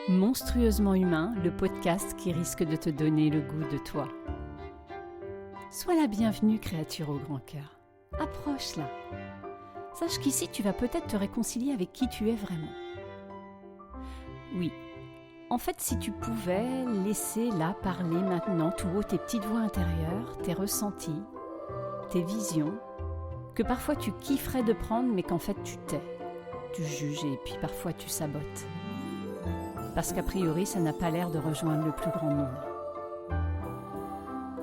Monstrueusement humain, le podcast qui risque de te donner le goût de toi. Sois la bienvenue, créature au grand cœur. Approche-la. Sache qu'ici, tu vas peut-être te réconcilier avec qui tu es vraiment. Oui, en fait, si tu pouvais laisser là parler maintenant tout haut tes petites voix intérieures, tes ressentis, tes visions, que parfois tu kifferais de prendre, mais qu'en fait tu tais, tu juges et puis parfois tu sabotes. Parce qu'a priori, ça n'a pas l'air de rejoindre le plus grand nombre.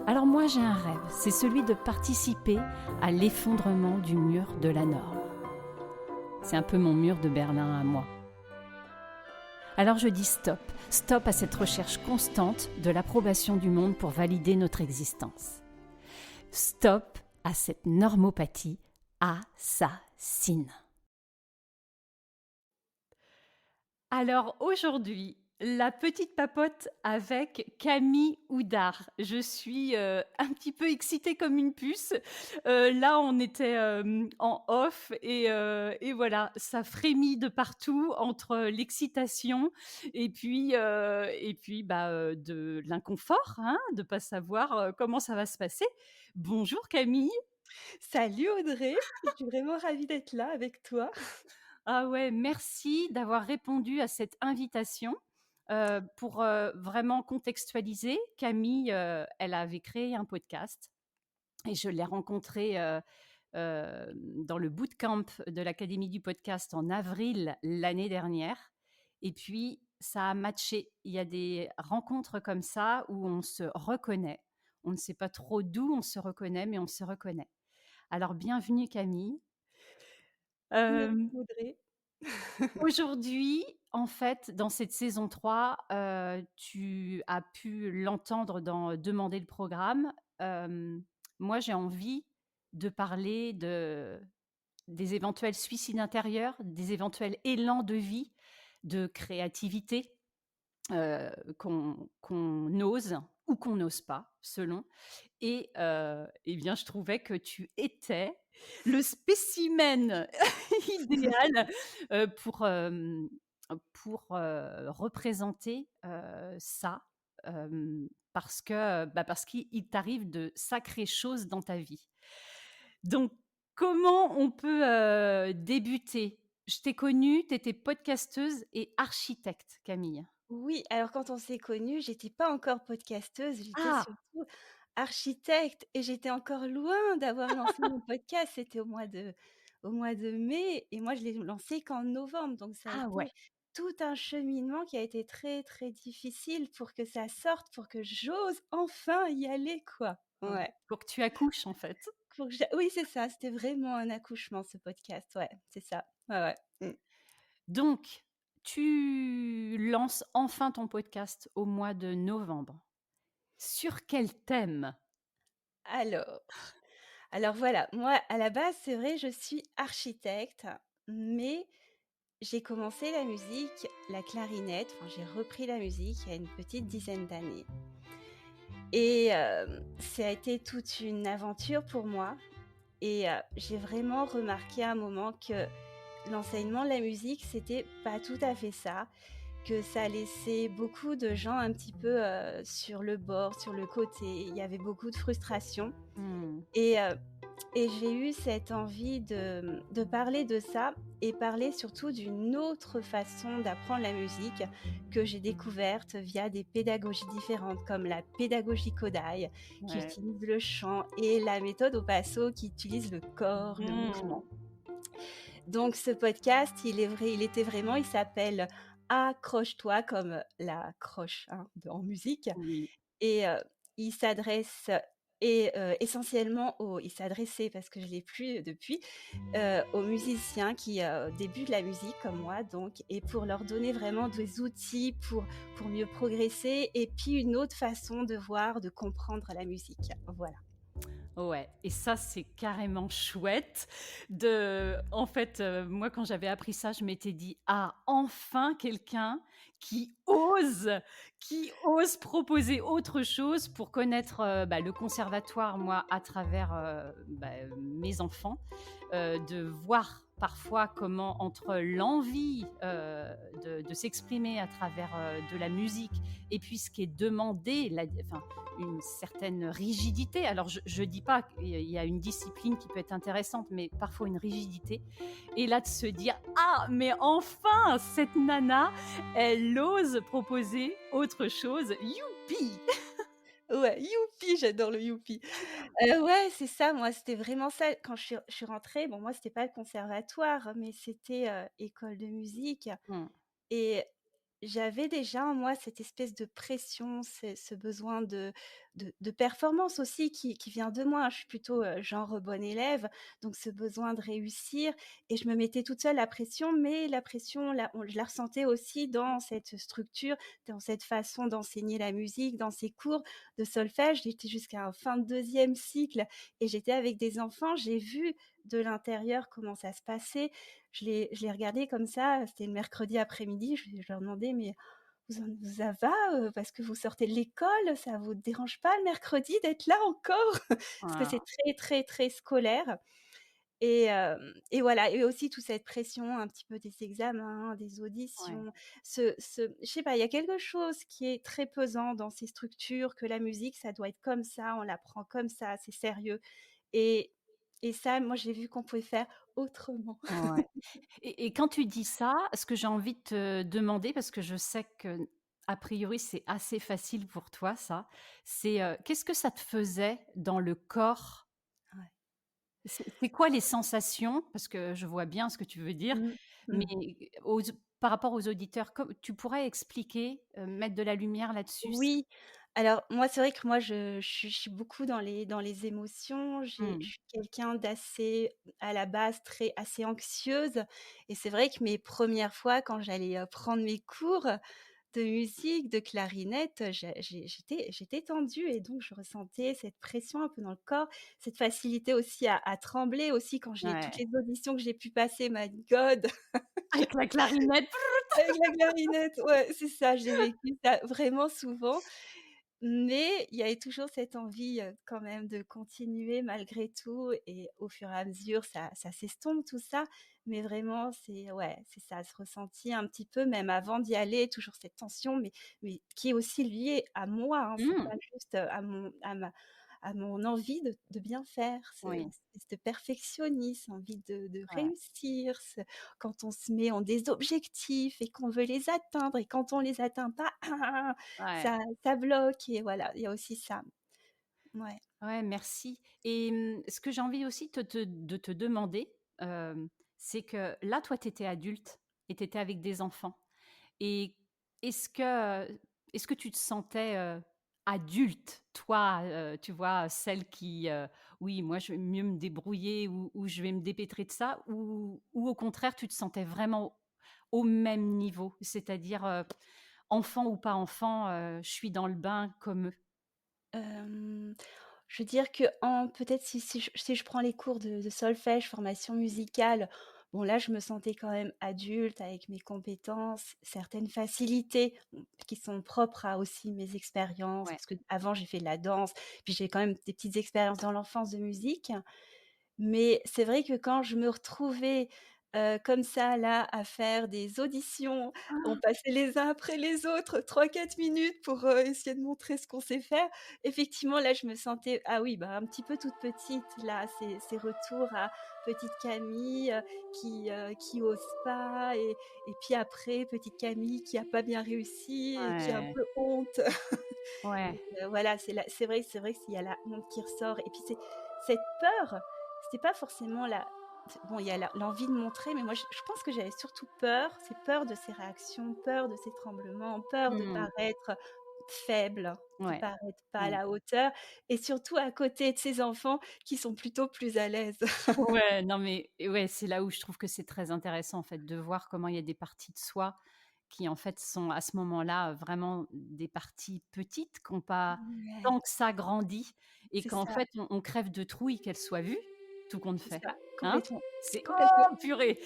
Alors moi, j'ai un rêve, c'est celui de participer à l'effondrement du mur de la norme. C'est un peu mon mur de Berlin à moi. Alors je dis stop, stop à cette recherche constante de l'approbation du monde pour valider notre existence. Stop à cette normopathie assassine. Alors aujourd'hui, la petite papote avec Camille Houdard. Je suis un petit peu excitée comme une puce. Là, on était en off et voilà, ça frémit de partout entre l'excitation et puis de l'inconfort, hein, de ne pas savoir comment ça va se passer. Bonjour Camille. Salut Audrey, je suis vraiment ravie d'être là avec toi. Ah ouais, merci d'avoir répondu à cette invitation. Pour vraiment contextualiser, Camille, elle avait créé un podcast et je l'ai rencontrée dans le bootcamp de l'Académie du podcast en avril l'année dernière. Et puis, ça a matché. Il y a des rencontres comme ça où on se reconnaît. On ne sait pas trop d'où on se reconnaît, mais on se reconnaît. Alors, bienvenue Camille. Merci Euh, Audrey. Aujourd'hui, en fait, dans cette saison 3, tu as pu l'entendre dans Demander le programme. Moi, j'ai envie de parler des éventuels suicides intérieurs, des éventuels élans de vie, de créativité qu'on ose ou qu'on n'ose pas, selon. Et eh bien, je trouvais que tu étais le spécimen idéal pour représenter ça, parce qu'il t'arrive de sacrées choses dans ta vie. Donc, comment on peut débuter? Je t'ai connue, tu étais podcasteuse et architecte, Camille. Oui, alors quand on s'est connus, j'étais pas encore podcasteuse, j'étais Ah, surtout architecte et j'étais encore loin d'avoir lancé mon podcast. C'était au mois de mai et moi je l'ai lancé qu'en novembre. Donc ça a ah ouais. été tout un cheminement qui a été très, très difficile pour que ça sorte, pour que j'ose enfin y aller, quoi. Ouais. Ouais. Pour que tu accouches, en fait. Oui, c'est ça, c'était vraiment un accouchement ce podcast. Ouais, c'est ça. Ouais, ouais. Mmh. Donc, tu lances enfin ton podcast au mois de novembre. Sur quel thème? Alors alors voilà, moi à la base, c'est vrai, je suis architecte, mais j'ai commencé la musique, la clarinette, enfin j'ai repris la musique il y a une petite dizaine d'années et ça a été toute une aventure pour moi et j'ai vraiment remarqué à un moment que l'enseignement de la musique, c'était pas tout à fait ça, que ça laissait beaucoup de gens un petit peu, sur le bord, sur le côté. Il y avait beaucoup de frustration Mmh. et j'ai eu cette envie de parler de ça et parler surtout d'une autre façon d'apprendre la musique que j'ai découverte via des pédagogies différentes, comme la pédagogie Kodály, qui Ouais. utilise le chant, et la méthode Opasso, qui utilise le corps, le Mmh. mouvement. Donc ce podcast, il s'appelle «Accroche-toi» comme la croche, hein, en musique, Oui. et il s'adresse essentiellement aux il s'adressait, parce que je l'ai plus depuis, aux musiciens qui, débutent la musique comme moi donc, et pour leur donner vraiment des outils pour mieux progresser, et puis une autre façon de voir, de comprendre la musique. Voilà. Ouais, et ça, c'est carrément chouette en fait, moi, quand j'avais appris ça, je m'étais dit: «Ah, enfin quelqu'un qui ose proposer autre chose pour connaître, le conservatoire, moi, à travers, mes enfants, de voir parfois comment entre l'envie, de s'exprimer à travers, de la musique et puis ce qui est demandé, enfin, une certaine rigidité. Alors je dis pas qu'il y a une discipline qui peut être intéressante, mais parfois une rigidité et là de se dire: «Ah mais enfin cette nana, elle ose proposer autre chose, youpi!» Ouais, youpi, j'adore le youpi. Ouais, c'est ça, moi, c'était vraiment ça. Quand je suis rentrée, bon, moi, c'était pas le conservatoire, mais c'était, école de musique Mmh. et j'avais déjà en moi cette espèce de pression, ce besoin de performance aussi qui vient de moi. Je suis plutôt, genre bonne élève, donc ce besoin de réussir et je me mettais toute seule la pression, mais la pression, là, je la ressentais aussi dans cette structure, dans cette façon d'enseigner la musique, dans ces cours de solfège. J'étais jusqu'à un fin de 2e cycle et j'étais avec des enfants. J'ai vu de l'intérieur comment ça se passait. Je les regardais comme ça, c'était le mercredi après-midi, je leur demandais: «Mais ça va, parce que vous sortez de l'école, ça vous dérange pas le mercredi d'être là encore?» Parce que c'est Ah, très, très, très scolaire et voilà et aussi toute cette pression un petit peu des examens, des ouais. auditions, je sais pas, il y a quelque chose qui est très pesant dans ces structures, que la musique, ça doit être comme ça, on l'apprend comme ça, c'est sérieux et et ça, moi, j'ai vu qu'on pouvait faire autrement. Ouais. Et quand tu dis ça, ce que j'ai envie de te demander, parce que je sais que a priori c'est assez facile pour toi ça, c'est, qu'est-ce que ça te faisait dans le corps? Ouais. C'est quoi les sensations? Parce que je vois bien ce que tu veux dire, Mmh. mais Mmh. aux par rapport aux auditeurs, comme tu pourrais expliquer, mettre de la lumière là-dessus? Oui, alors moi, c'est vrai que moi, je suis beaucoup dans les émotions. Je Mmh. suis quelqu'un d'assez, à la base, assez anxieuse et c'est vrai que mes premières fois quand j'allais, prendre mes cours de musique, de clarinette, j'étais tendue et donc je ressentais cette pression un peu dans le corps, cette facilité aussi à trembler aussi quand j'ai toutes Ouais. les auditions que j'ai pu passer, my God! Avec la clarinette. Avec la clarinette, ouais, c'est ça, j'ai vécu ça vraiment souvent, mais il y avait toujours cette envie, quand même de continuer malgré tout et au fur et à mesure, ça s'estompe tout ça, mais vraiment c'est ouais, c'est ça, ce ressenti un petit peu même avant d'y aller, toujours cette tension, mais qui est aussi liée à moi, hein, c'est Mmh. pas juste, à mon envie de bien faire, Oui, ce perfectionnisme, envie de ouais, réussir, quand on se met en des objectifs et qu'on veut les atteindre et quand on les atteint pas, ouais. ça bloque et voilà, il y a aussi ça. Ouais. Ouais, merci et ce que j'ai envie aussi de te demander, c'est que là, toi, tu étais adulte et tu étais avec des enfants et est-ce que, est-ce que tu te sentais, adulte, toi, tu vois, celle qui, «Oui, moi, je vais mieux me débrouiller» ou «Je vais me dépêtrer de ça» ou au contraire, tu te sentais vraiment au même niveau? C'est-à-dire, enfant ou pas enfant, je suis dans le bain comme eux? Hem, je veux dire qu'en peut-être si je prends les cours de solfège, formation musicale, bon là, je me sentais quand même adulte avec mes compétences, certaines facilités, qui sont propres à aussi mes expériences, Ouais. parce qu'avant j'ai fait de la danse, puis j'ai quand même des petites expériences dans l'enfance de musique. Mais c'est vrai que quand je me retrouvais, comme ça là, à faire des auditions, on passait les uns après les autres 3-4 minutes pour, essayer de montrer ce qu'on sait faire. Effectivement, là, je me sentais ah oui, bah, un petit peu toute petite là, ces retours à petite Camille, qui ose pas et puis après petite Camille qui a pas bien réussi et qui a un Ouais, peu honte. ouais. Donc voilà, c'est vrai qu'il y a la honte qui ressort et puis c'est cette peur, c'était pas forcément la bon, il y a l'envie de montrer, mais moi je pense que j'avais surtout peur, c'est peur de ces réactions, peur de ces tremblements, peur de Mmh. paraître faible, de Ouais. paraître pas à Mmh. la hauteur et surtout à côté de ces enfants qui sont plutôt plus à l'aise. Ouais, non, mais et ouais, c'est là où je trouve que c'est très intéressant, en fait, de voir comment il y a des parties de soi qui, en fait, sont à ce moment-là, vraiment des parties petites qui ont pas Ouais, tant que ça grandi et c'est qu'en ça, fait, on crève de trouille qu'elles soient vues, tout compte c'est fait. ça, Hein? complètement, C'est complètement. oh purée!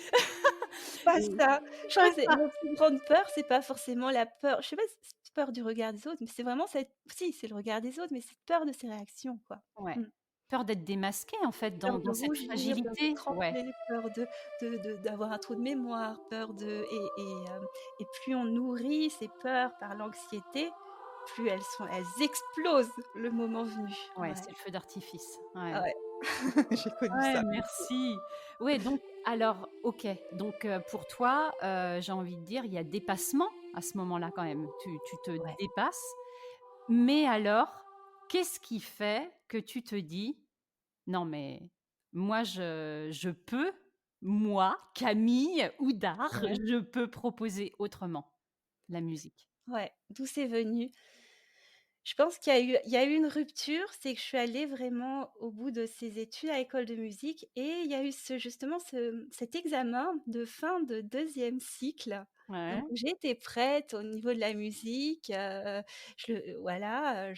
Pas Et ça. Je crois que c'est ma plus grande peur, c'est pas forcément la peur, je sais pas si c'est peur du regard des autres, mais c'est vraiment cette si, c'est le regard des autres, mais cette peur de ces réactions, quoi. ouais. Mmh. Peur d'être démasqué, en fait, Peur dans de cette rougir, peur de fragilité? Ouais, trembler, peur de d'avoir un trou de mémoire, peur de et plus on nourrit ces peurs par l'anxiété, plus elles explosent le moment venu. ouais, Ouais, c'est le feu d'artifice. Ouais. ouais, j'ai connu Ouais, ça. merci. Ouais, donc alors, OK, donc pour toi, j'ai envie de dire, il y a dépassement à ce moment-là quand même. Tu te Ouais, dépasses, mais alors, qu'est-ce qui fait que tu te dis: «Non mais moi je peux, moi, Camille Houdard, ouais, je peux proposer autrement la musique»? ouais. D'où c'est venu? Je pense qu'il y a eu une rupture, c'est que je suis allée vraiment au bout de ces études à l'école de musique et il y a eu cet examen de fin de deuxième cycle. Ouais, Donc j'étais prête au niveau de la musique, voilà,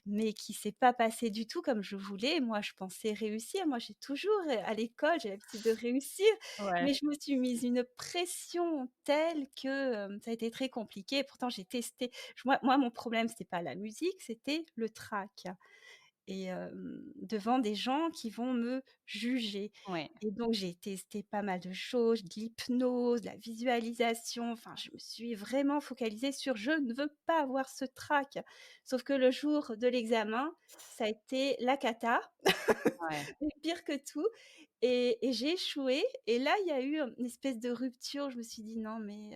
mais qui s'est pas passé du tout comme je voulais. Moi, je pensais réussir. Moi, j'ai toujours, à l'école, j'ai l'habitude de réussir, ouais. mais je me suis mise une pression telle que, ça a été très compliqué. Pourtant j'ai testé. Moi, mon problème, c'était pas la musique, c'était le trac et devant des gens qui vont me juger Ouais. et donc j'ai testé pas mal de choses, de l'hypnose, de la visualisation, enfin je me suis vraiment focalisée sur: «Je ne veux pas avoir ce trac». Sauf que le jour de l'examen, ça a été la cata, Ouais. mais pire que tout et j'ai échoué et là, il y a eu une espèce de rupture. Je me suis dit: «Non mais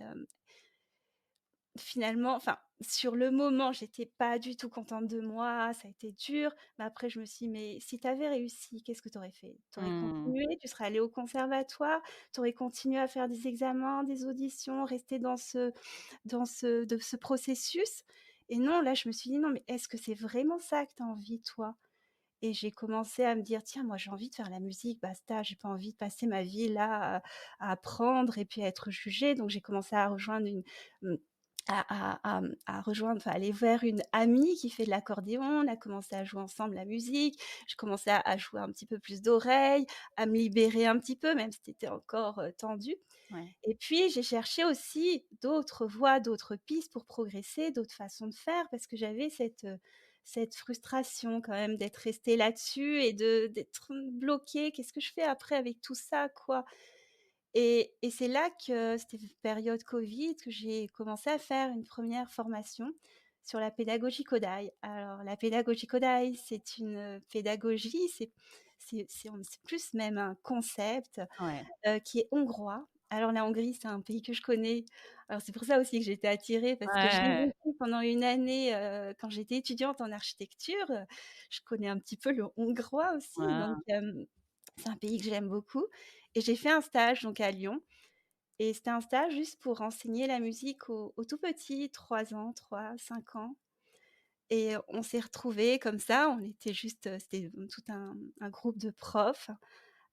finalement, enfin, sur le moment, j'étais pas du tout contente de moi, ça a été dur, mais après je me suis dit: «Mais si tu avais réussi, qu'est-ce que tu aurais fait? Tu aurais Mmh. continué, tu serais allée au conservatoire, tu aurais continué à faire des examens, des auditions, rester dans ce processus?» Et non, là, je me suis dit: «Non, mais est-ce que c'est vraiment ça que tu as envie, toi?» Et j'ai commencé à me dire: «Tiens, moi, j'ai envie de faire la musique, basta, j'ai pas envie de passer ma vie là, à apprendre et puis à être jugée». Donc j'ai commencé à rejoindre mmh, à rejoindre, enfin, aller vers une amie qui fait de l'accordéon. On a commencé à jouer ensemble la musique. Je commençais à jouer un petit peu plus d'oreilles, à me libérer un petit peu, même si c'était encore, tendu. Ouais. Et puis j'ai cherché aussi d'autres voies, d'autres pistes pour progresser, d'autres façons de faire parce que j'avais cette frustration quand même d'être restée là-dessus et d'être bloquée. Qu'est-ce que je fais après avec tout ça, quoi? Et c'est là que c'était période covid, que j'ai commencé à faire une première formation sur la pédagogie Kodály. Alors la pédagogie Kodály, c'est une, pédagogie, c'est plus même un concept, Ouais. qui est hongrois. Alors la Hongrie, c'est un pays que je connais. Alors c'est pour ça aussi que j'ai été attirée parce que je l'ai Ouais. vécu pendant une année, quand j'étais étudiante en architecture, je connais un petit peu le hongrois aussi Ouais. donc c'est un pays que j'aime beaucoup et j'ai fait un stage donc à Lyon et c'était un stage juste pour enseigner la musique aux tout petits, 3 ans, 3, 5 ans et on s'est retrouvés comme ça, on était juste, c'était tout un groupe de profs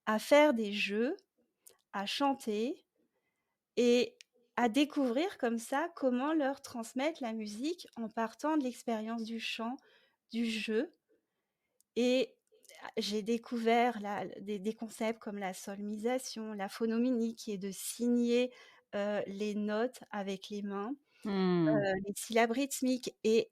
à faire des jeux, à chanter et à découvrir comme ça comment leur transmettre la musique en partant de l'expérience du chant, du jeu et j'ai découvert des concepts comme la solmisation, la phonomimie qui est de signer, les notes avec les mains, Mmh. les syllabes rythmiques et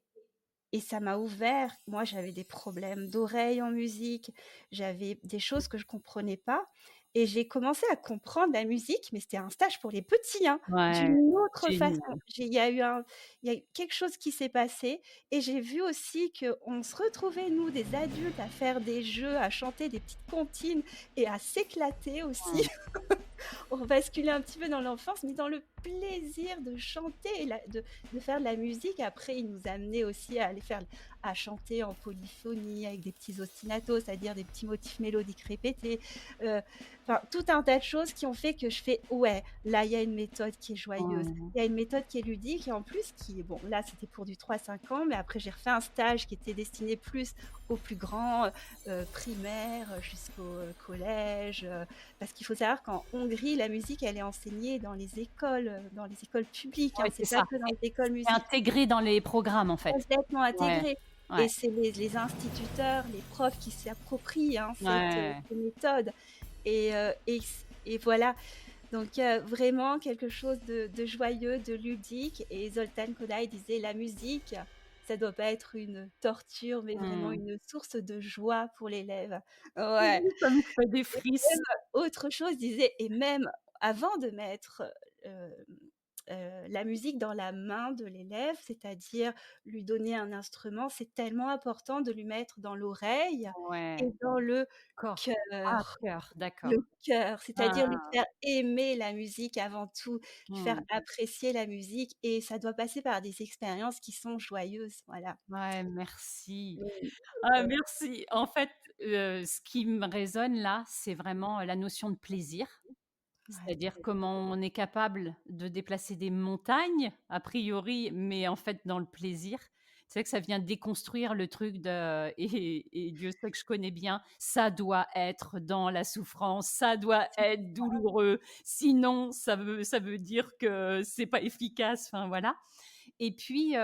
ça m'a ouvert. Moi, j'avais des problèmes d'oreille en musique, j'avais des choses que je comprenais pas et j'ai commencé à comprendre la musique, mais c'était un stage pour les petits, hein, Ouais. d'une autre façon. Génial. Il y a eu quelque chose qui s'est passé et j'ai vu aussi qu'on se retrouvait, nous, des adultes, à faire des jeux, à chanter des petites comptines et à s'éclater aussi. Mmh. On basculait un petit peu dans l'enfance, mais dans le plaisir de chanter et de faire de la musique. Après, il nous amenait aussi à chanter en polyphonie avec des petits ostinatos, c'est-à-dire des petits motifs mélodiques répétés. Heu, enfin, tout un tas de choses qui ont fait que je fais: «Ouais, là, il y a une méthode qui est joyeuse, Mmh. il y a une méthode qui est ludique» et en plus qui bon, là, c'était pour du 3, 5 ans, mais après j'ai refait un stage qui était destiné plus aux plus grands, primaire, jusqu'au, collège, parce qu'il faut savoir qu'en Hongrie, la musique, elle est enseignée dans les écoles publiques, hein, Ouais, c'est c'est pas ça. que dans les écoles C'est musique intégré dans les programmes, en fait. complètement Ouais. intégrée Ouais. et c'est les instituteurs, les profs qui s'approprient, hein, Ouais. ces méthodes et voilà, donc vraiment quelque chose de joyeux, de ludique et Zoltán Kodály disait: «La musique, ça doit pas être une torture, mais vraiment Mmh. une source de joie pour l'élève. Ouais. Ça me fait des Et même frissons. autre chose, disait et même avant de mettre, la musique dans la main de l'élève, c'est-à-dire lui donner un instrument, c'est tellement important de lui mettre dans l'oreille et Ouais, dans le corps. Ah, cœur. cœur, Le d'accord. cœur, Ah, c'est-à-dire lui faire aimer la musique avant tout, lui faire mmh. apprécier la musique et ça doit passer par des expériences qui sont joyeuses, voilà. Ouais, merci. Mmh, Ah, ouais. merci. En fait, ce qui me résonne là, c'est vraiment la notion de plaisir. Ouais, C'est-à-dire comment on est capable de déplacer des montagnes, a priori, mais en fait dans le plaisir. C'est vrai que ça vient déconstruire le truc de et Dieu sait que je connais bien, ça doit être dans la souffrance, ça doit c'est être douloureux, sinon ça veut dire que c'est pas efficace, enfin voilà. Et puis,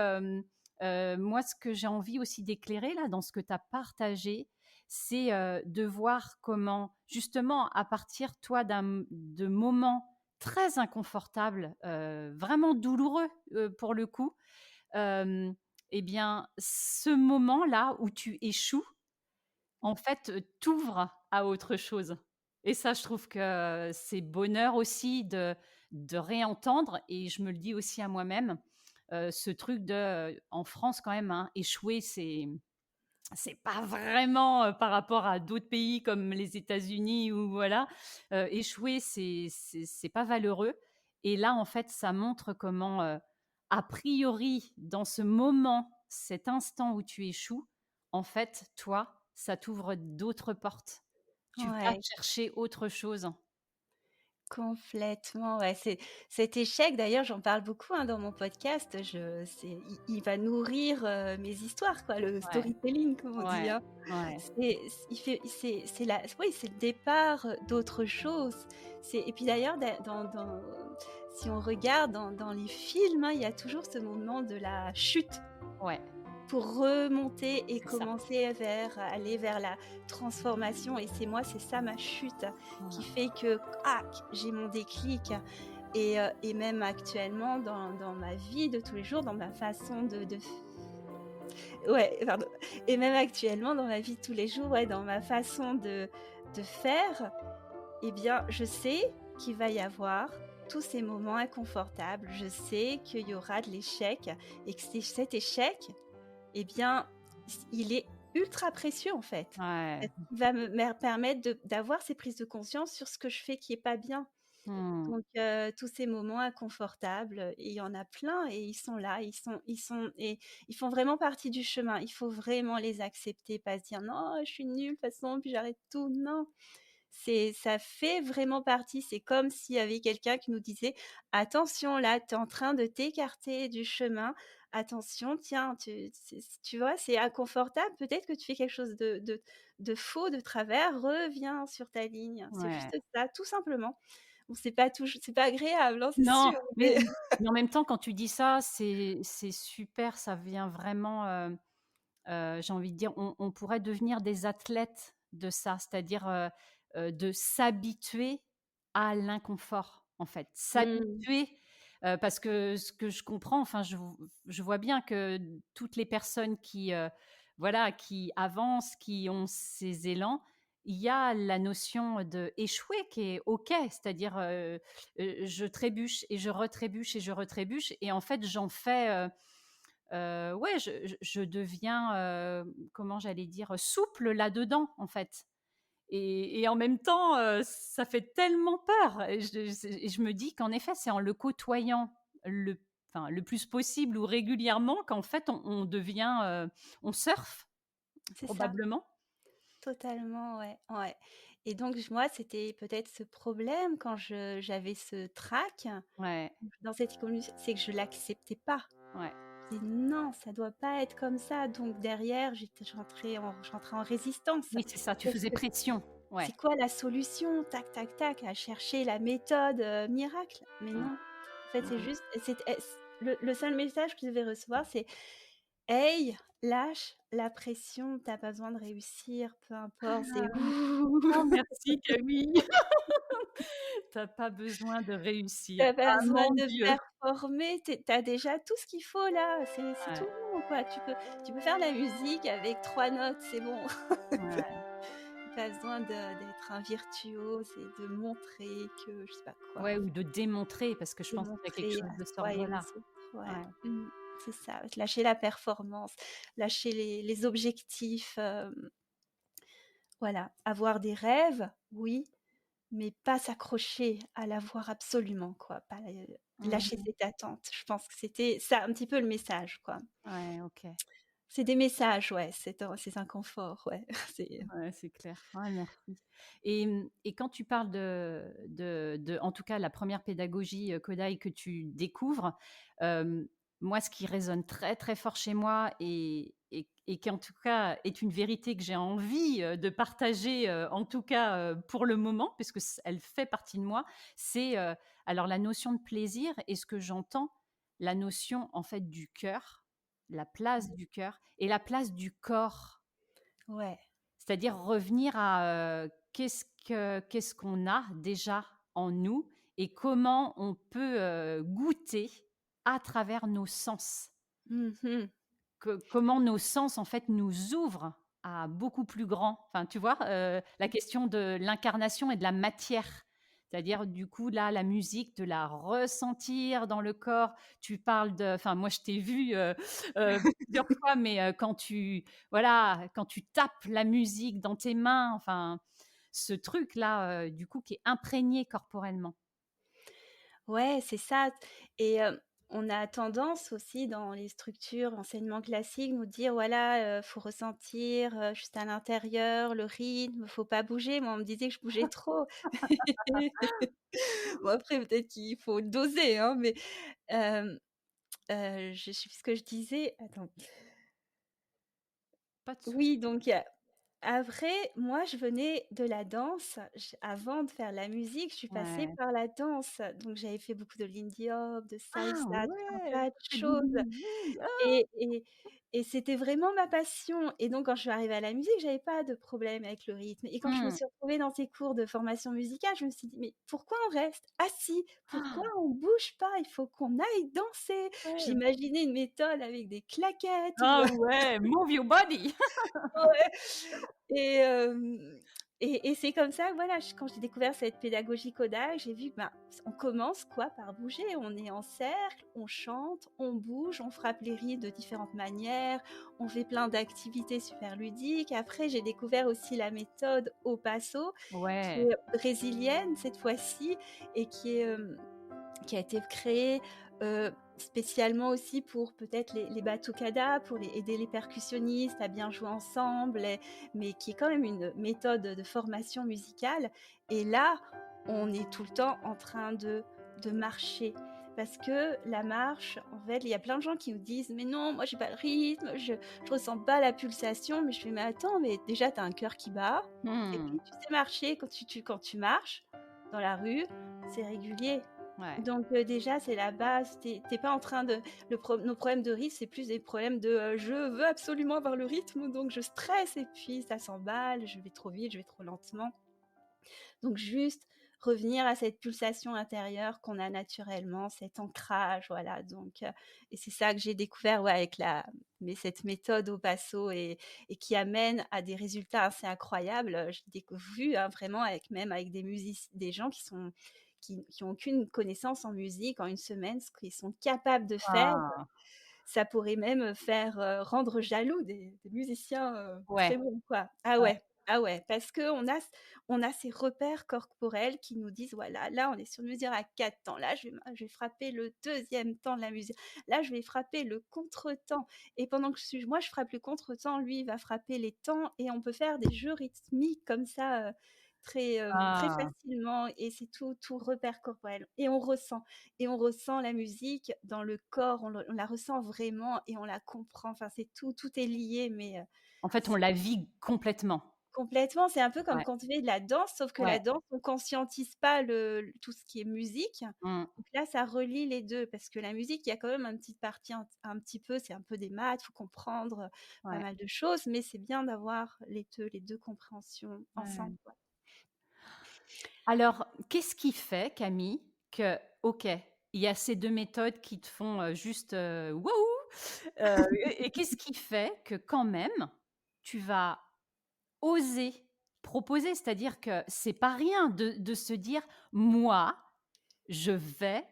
moi ce que j'ai envie aussi d'éclairer là dans ce que tu as partagé, c'est, de voir comment justement à partir toi de moments très inconfortables, vraiment douloureux, pour le coup, hem, et bien ce moment-là où tu échoues, en fait, t'ouvre à autre chose et ça je trouve que c'est bonheur aussi de réentendre et je me le dis aussi à moi-même, ce truc de, en France quand même, hein, échouer c'est pas vraiment, par rapport à d'autres pays comme les États-Unis ou voilà, échouer, c'est pas valeureux et là, en fait, ça montre comment, a priori, dans ce moment, cet instant où tu échoues, en fait, toi, ça t'ouvre d'autres portes. Tu vas ouais. chercher autre chose. Complètement, ouais, c'est cet échec d'ailleurs, j'en parle beaucoup, hein, dans mon podcast, je c'est il va nourrir, mes histoires quoi, le Ouais, storytelling comme on dit, ouais, hein. ouais, C'est la oui, c'est le départ, d'autre chose. C'est et puis d'ailleurs dans si on regarde dans les films, hein, il y a toujours ce moment de la chute. ouais, Pour remonter et c'est ça. commencer vers aller vers la transformation et c'est ça ma chute qui Mmh. fait que, j'ai mon déclic et même actuellement dans ma vie de tous les jours, dans ma façon de f ouais, pardon et même actuellement dans ma vie de tous les jours, ouais, dans ma façon de faire, eh bien, je sais qu'il va y avoir tous ces moments inconfortables. Je sais qu'il y aura de l'échec et que cet échec, eh bien, il est ultra précieux, en fait. Ouais. Parce qu'il va me permettre d'avoir ces prises de conscience sur ce que je fais qui est pas bien. Mmh. Donc tous ces moments inconfortables, il y en a plein et ils sont là, ils sont et ils font vraiment partie du chemin. Il faut vraiment les accepter, pas se dire: «Non, je suis nulle de toute façon, puis j'arrête tout». Non, ça fait vraiment partie. C'est comme s'il y avait quelqu'un qui nous disait: «Attention là, tu es en train de t'écarter du chemin. Attention, tiens, tu vois, c'est inconfortable, peut-être que tu fais quelque chose de faux, de travers, reviens sur ta ligne». C'est Ouais. juste ça, tout simplement. Bon, c'est pas agréable, hein, c'est Non, sûr, mais mais mais en même temps, quand tu dis ça, c'est super, ça vient vraiment, j'ai envie de dire, on pourrait devenir des athlètes de ça, c'est-à-dire, de s'habituer à l'inconfort, en fait. mmh, S'habituer, parce que ce que je comprends, enfin, je vois bien que toutes les personnes qui, voilà, qui avancent, qui ont ces élans, il y a la notion d'échouer qui est OK, c'est-à-dire, je trébuche et je retrébuche et je retrébuche et en fait, j'en fais, ouais, je deviens, comment j'allais dire? Souple là-dedans, en fait et en même temps, ça fait tellement peur et je me dis qu'en effet, c'est en le côtoyant le enfin, le plus possible ou régulièrement qu'en fait on devient, on surfe c'est ça, probablement. totalement, ouais, ouais et donc moi, c'était peut-être ce problème quand j'avais ce trac Ouais, dans cette c'est que je l'acceptais pas. ouais. Je dis: «Non, ça doit pas être comme ça», donc derrière, je rentrais en résistance. Oui, c'est ça, tu Parce faisais que pression. Ouais. c'est quoi la solution? Tac, tac, tac, à chercher la méthode, miracle. Mais Mmh, non, en fait, c'est mmh. juste le seul message que je devais recevoir, c'est: «Hey, lâche la pression, tu as pas besoin de réussir, peu importe, c'est Oh merci Camille! Tu as pas besoin de réussir. tu as pas Ah besoin mon de Dieu! performer, tu as déjà tout ce qu'il faut là, c'est Ouais. tout, quoi. Tu peux faire de la musique avec 3 notes, c'est bon. Ouais. Pas besoin d'être un virtuose et de montrer que je sais pas quoi, Ouais, ou de démontrer parce que je pense qu'il y a quelque démontrer chose à de cet soi et aux ordre-là. autres, ouais. Ouais. C'est ça, lâcher la performance, lâcher les objectifs, voilà. Avoir des rêves, oui, mais pas s'accrocher à l'avoir absolument, quoi. Pas, lâcher Mmh. cette attente. Je pense que c'était ça un petit peu le message, quoi. Ouais, OK. C'est des messages, ouais, c'est un confort, ouais. C'est Ouais, c'est clair. Ouais, merci. Et quand tu parles de en tout cas, la première pédagogie, Kodály que tu découvres, hem, moi, ce qui résonne très, très fort chez moi et qui, en tout cas, est une vérité que j'ai envie, de partager, en tout cas, pour le moment, puisque elle fait partie de moi, c'est, alors la notion de plaisir et ce que j'entends, la notion, en fait, du cœur, la place du cœur et la place du corps. ouais. C'est-à-dire revenir à, qu'est-ce qu'on a déjà en nous et comment on peut, goûter à travers nos sens. Mmh. Comment nos sens, en fait, nous ouvrent à beaucoup plus grand. Enfin, tu vois, la question de l'incarnation et de la matière. C'est-à-dire, du coup, là, la musique, de la ressentir dans le corps. Tu parles de enfin, moi, je t'ai vu, plusieurs fois, mais, quand tu voilà, quand tu tapes la musique dans tes mains, enfin, ce truc-là, du coup, qui est imprégné corporellement. Ouais, c'est ça et on a tendance aussi dans les structures enseignement classique nous dire: «Voilà, faut ressentir, juste à l'intérieur, le rythme, faut pas bouger». Moi, on me disait que je bougeais trop. Bon après peut-être qu'il faut doser, hein, mais hem, je sais plus ce que je disais. Attends. Pas de Oui, souci. donc après, moi, je venais de la danse. Avant de faire la musique, je suis passée Ouais. par la danse. Donc j'avais fait beaucoup de Lindy Hop, de Ah salsa, tout un ouais! tas de Tu fais du choses. Lindy! Ah! Et et et c'était vraiment ma passion et donc quand je suis arrivée à la musique, j'avais pas de problème avec le rythme et quand je me Mmh. suis retrouvée dans ces cours de formation musicale, je me suis dit: «Mais pourquoi on reste assis? Pourquoi on bouge pas? Il faut qu'on aille danser». Ouais. J'imaginais une méthode avec des claquettes ou Ah ouais, move your body. ouais et c'est comme ça que voilà, quand j'ai découvert cette pédagogie Kodály, j'ai vu que, ben, on commence quoi? Par bouger. On est en cercle, on chante, on bouge, on frappe les rythmes de différentes manières, on fait plein d'activités super ludiques. Après, j'ai découvert aussi la méthode au passo, qui Ouais, est brésilienne cette fois-ci et qui a été créé, spécialement aussi pour peut-être les batucadas, pour aider les percussionnistes à bien jouer ensemble mais qui est quand même une méthode de formation musicale et là, on est tout le temps en train de marcher parce que la marche, en fait, il y a plein de gens qui me disent: «Mais non, moi j'ai pas le rythme, je ressens pas la pulsation». Mais je fais: «Mais attends, mais déjà tu as un cœur qui bat et mmh, puis tu sais marcher quand tu marches dans la rue, c'est régulier». ouais. Donc déjà, c'est la base. Tu es pas en train de nos problèmes de rythme, c'est plus des problèmes de, «Je veux absolument avoir le rythme, donc je stresse et puis ça s'emballe, je vais trop vite, je vais trop lentement». Donc juste revenir à cette pulsation intérieure qu'on a naturellement, cet ancrage, voilà donc et c'est ça que j'ai découvert, ouais, avec cette méthode au passo et qui amène à des résultats assez incroyables. J'ai vu, hein, vraiment avec des gens qui ont aucune connaissance en musique, en une semaine, ce qu'ils sont capables de faire, Ah, ça pourrait même faire, rendre jaloux des musiciens, très ouais, bons, quoi. Ah ouais. ouais, ah ouais, parce qu'on a ces repères corporels qui nous disent: «Voilà, là, on est sur une mesure à 4 temps. Là, je vais frapper le deuxième temps de la musique. Là, je vais frapper le contretemps et pendant que moi, je frappe le contretemps, lui, il va frapper les temps» et on peut faire des jeux rythmiques comme ça, très Ah, facilement et c'est tout repère corporel et on ressent la musique dans le corps, on la ressent vraiment et on la comprend. Enfin, c'est tout est lié, mais en fait, on c'est la vit complètement. complètement. C'est un peu comme Ouais, quand tu fais de la danse, sauf que la ouais, danse, on conscientise pas tout ce qui est musique. mmh, Donc là, ça relie les 2 parce que la musique, il y a quand même une petite partie un petit peu c'est un peu des maths, faut comprendre, pas ouais, mal de choses, mais c'est bien d'avoir les deux compréhensions ensemble, ouais. quoi. Alors, qu'est-ce qui fait, Camille, que OK, il y a ces 2 méthodes qui te font, juste, «Wouhou!» Et qu'est-ce qui fait que quand même, tu vas oser proposer? C'est-à-dire que c'est pas rien de se dire: «Moi, je vais,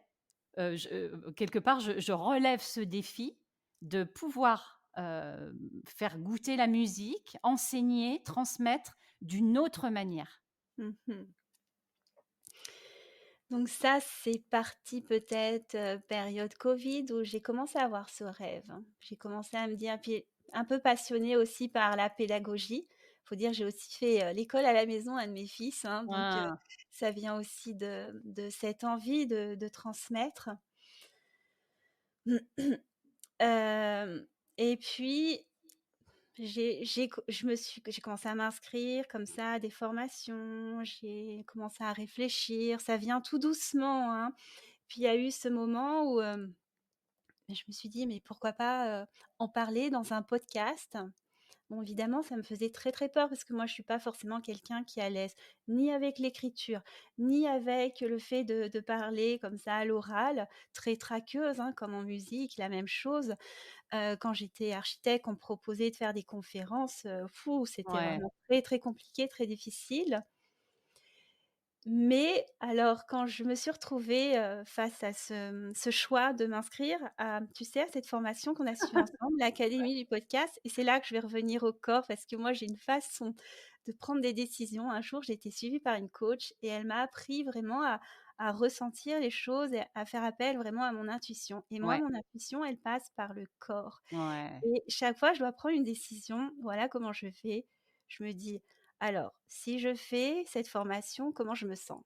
quelque part, je relève ce défi de pouvoir, faire goûter la musique, enseigner, transmettre d'une autre manière». Mmh. Donc ça, c'est parti peut-être, période covid où j'ai commencé à avoir ce rêve, hein. J'ai commencé à me dire puis un peu passionnée aussi par la pédagogie. Faut dire, j'ai aussi fait, l'école à la maison, un de mes fils, hein, donc Ah, ça vient aussi de cette envie de transmettre. Hem et puis j'ai commencé à m'inscrire comme ça à des formations, j'ai commencé à réfléchir, ça vient tout doucement, hein. Puis il y a eu ce moment où, je me suis dit: «Mais pourquoi pas, en parler dans un podcast?» Bon, évidemment, ça me faisait très, très peur parce que moi, je suis pas forcément quelqu'un qui est à l'aise ni avec l'écriture, ni avec le fait de parler comme ça à l'oral, très traqueuse, hein, comme en musique, la même chose. Quand j'étais architecte, on me proposait de faire des conférences, fou, c'était ouais, vraiment très, très compliqué, très difficile. Mais alors quand je me suis retrouvée, face à ce choix de m'inscrire à, tu sais, à cette formation qu'on a suivie ensemble, l'académie du podcast et c'est là que je vais revenir au corps parce que moi j'ai une façon de prendre des décisions. Un jour, j'ai été suivie par une coach et elle m'a appris vraiment à ressentir les choses et à faire appel vraiment à mon intuition et moi, ouais, mon intuition, elle passe par le corps. ouais. Et chaque fois, je dois prendre une décision. Voilà comment je fais. Je me dis: «Alors, si je fais cette formation, comment je me sens?»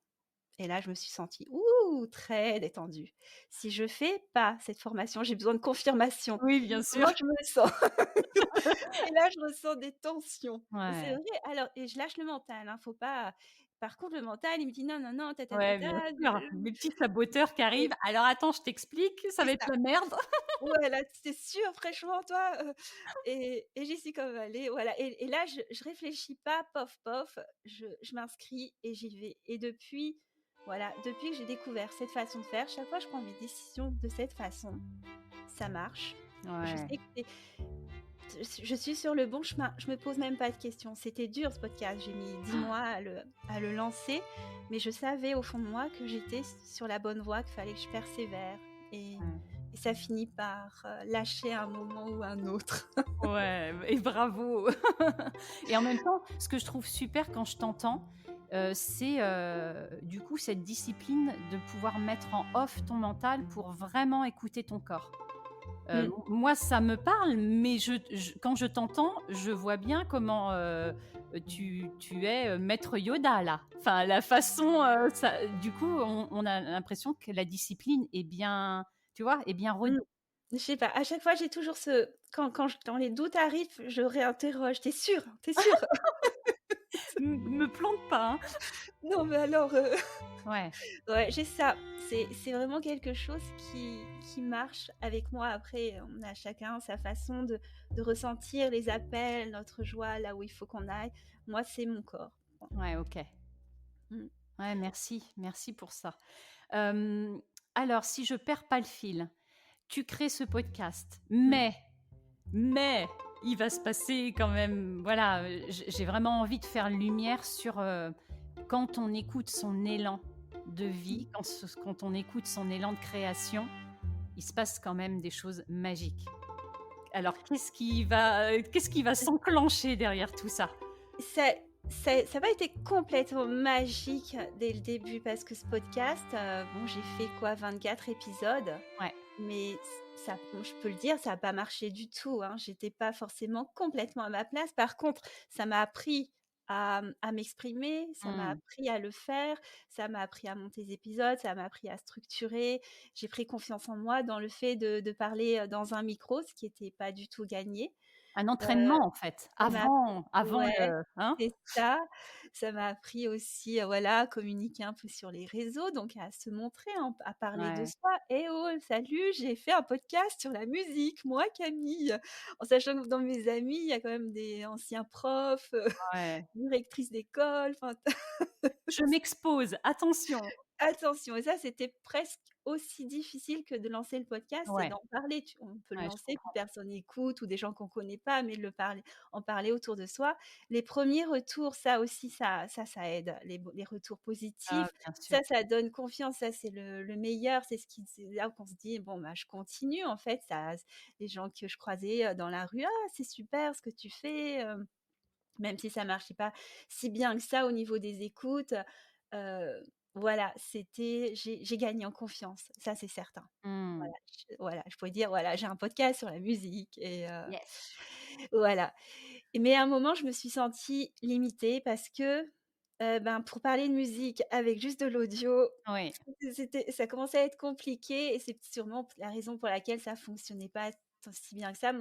Et là, je me suis sentie, très détendue. Si je fais pas cette formation, j'ai besoin de confirmation. Oui, bien sûr. Comment je me sens? Et là, je ressens des tensions. Et c'est Ouais, vrai, alors et je lâche le mental, hein, faut pas par contre, le mental, il me dit: «Non, non, non, ta ta ta ouais, ta». bien sûr. Les petits saboteurs qui Et arrivent: «Alors attends, je t'explique, ça c'est va être ça. la merde». Ouais, là, c'est sûr, fraîchement, toi, et j'y suis quand même allée, voilà et là, je réfléchis pas, pof, pof, je m'inscris et j'y vais et depuis, voilà, depuis que j'ai découvert cette façon de faire, chaque fois je prends mes décisions de cette façon. Ça marche. Je Ouais. sais que je suis sur le bon chemin. Je me pose même pas de questions. C'était dur ce podcast, j'ai mis 10 mois à le lancer, mais je savais au fond de moi que j'étais sur la bonne voie, qu'il fallait que je persévère et Ouais. et ça finit par, lâcher à un moment ou un autre. Ouais et bravo. Et en même temps, ce que je trouve super quand je t'entends, c'est, du coup, cette discipline de pouvoir mettre en off ton mental pour vraiment écouter ton corps. Mmh. Moi, ça me parle, mais quand je t'entends, je vois bien comment, tu es, maître Yoda, là. Enfin, la façon, ça du coup, on a l'impression que la discipline est bien, tu vois, est bien Mmh. rodée. Je sais pas, à chaque fois j'ai toujours ce quand les doutes arrivent, je réinterroge: «Tu es sûre? Tu es sûre?» Me plante pas, hein. Non mais alors, Ouais. ouais, j'ai ça. C'est vraiment quelque chose qui marche avec moi. Après, on a chacun sa façon de ressentir les appels, notre joie, là où il faut qu'on aille. Moi, c'est mon corps. Ouais, OK. Mmh. Ouais, merci, merci pour ça. Hem, alors si je perds pas le fil, tu crées ce podcast, Mmh. mais il va se passer quand même voilà, j'ai vraiment envie de faire lumière sur, quand on écoute son élan de Mmh. vie, quand on écoute son élan de création, il se passe quand même des choses magiques. Alors qu'est-ce qui va s'enclencher derrière tout ça? Ça ça a pas été complètement magique dès le début parce que ce podcast, bon, j'ai fait quoi? 24 épisodes, Ouais, mais ça bon, je peux le dire, ça a pas marché du tout, hein. J'étais pas forcément complètement à ma place. Par contre, ça m'a appris à m'exprimer, ça m'a mmh. appris à le faire, ça m'a appris à monter des épisodes, ça m'a appris à structurer. J'ai pris confiance en moi dans le fait de parler, dans un micro, ce qui était pas du tout gagné. Un Heu entraînement en fait, ça m'a avant Ouais, le hein? c'est ça. Ça m'a appris aussi, voilà, à communiquer un peu sur les réseaux, donc à se montrer, hein, à parler de Ouais, soi. «Eh oh, salut, j'ai fait un podcast sur la musique, moi Camille!» En sachant que dans mes amis, il y a quand même des anciens profs, ouais. directrices d'école, enfin Je m'expose, attention. attention et ça, c'était presque aussi difficile que de lancer le podcast, c'est Ouais, d'en parler. On peut le ouais, je lancer, puis comprends. personne n'écoute ou des gens qu'on connaît pas, mais en parler autour de soi. Les premiers retours, ça aussi, ça aide. Les retours Ah, positifs, bien sûr. ça donne confiance, ça c'est le meilleur. C'est là qu'on se dit: «Bon, bah, je continue en fait». Les gens que je croisais, dans la rue: «Ah, c'est super ce que tu fais», même si ça marchait pas si bien que ça au niveau des écoutes, voilà, j'ai gagné en confiance, ça c'est certain. Mmh. Voilà, je pourrais dire, voilà, j'ai un podcast sur la musique Yes. voilà. Mais à un moment, je me suis sentie limitée parce que, ben, pour parler de musique avec juste de l'audio, Oui. ça commençait à être compliqué et c'est sûrement la raison pour laquelle ça fonctionnait pas tant si bien que ça.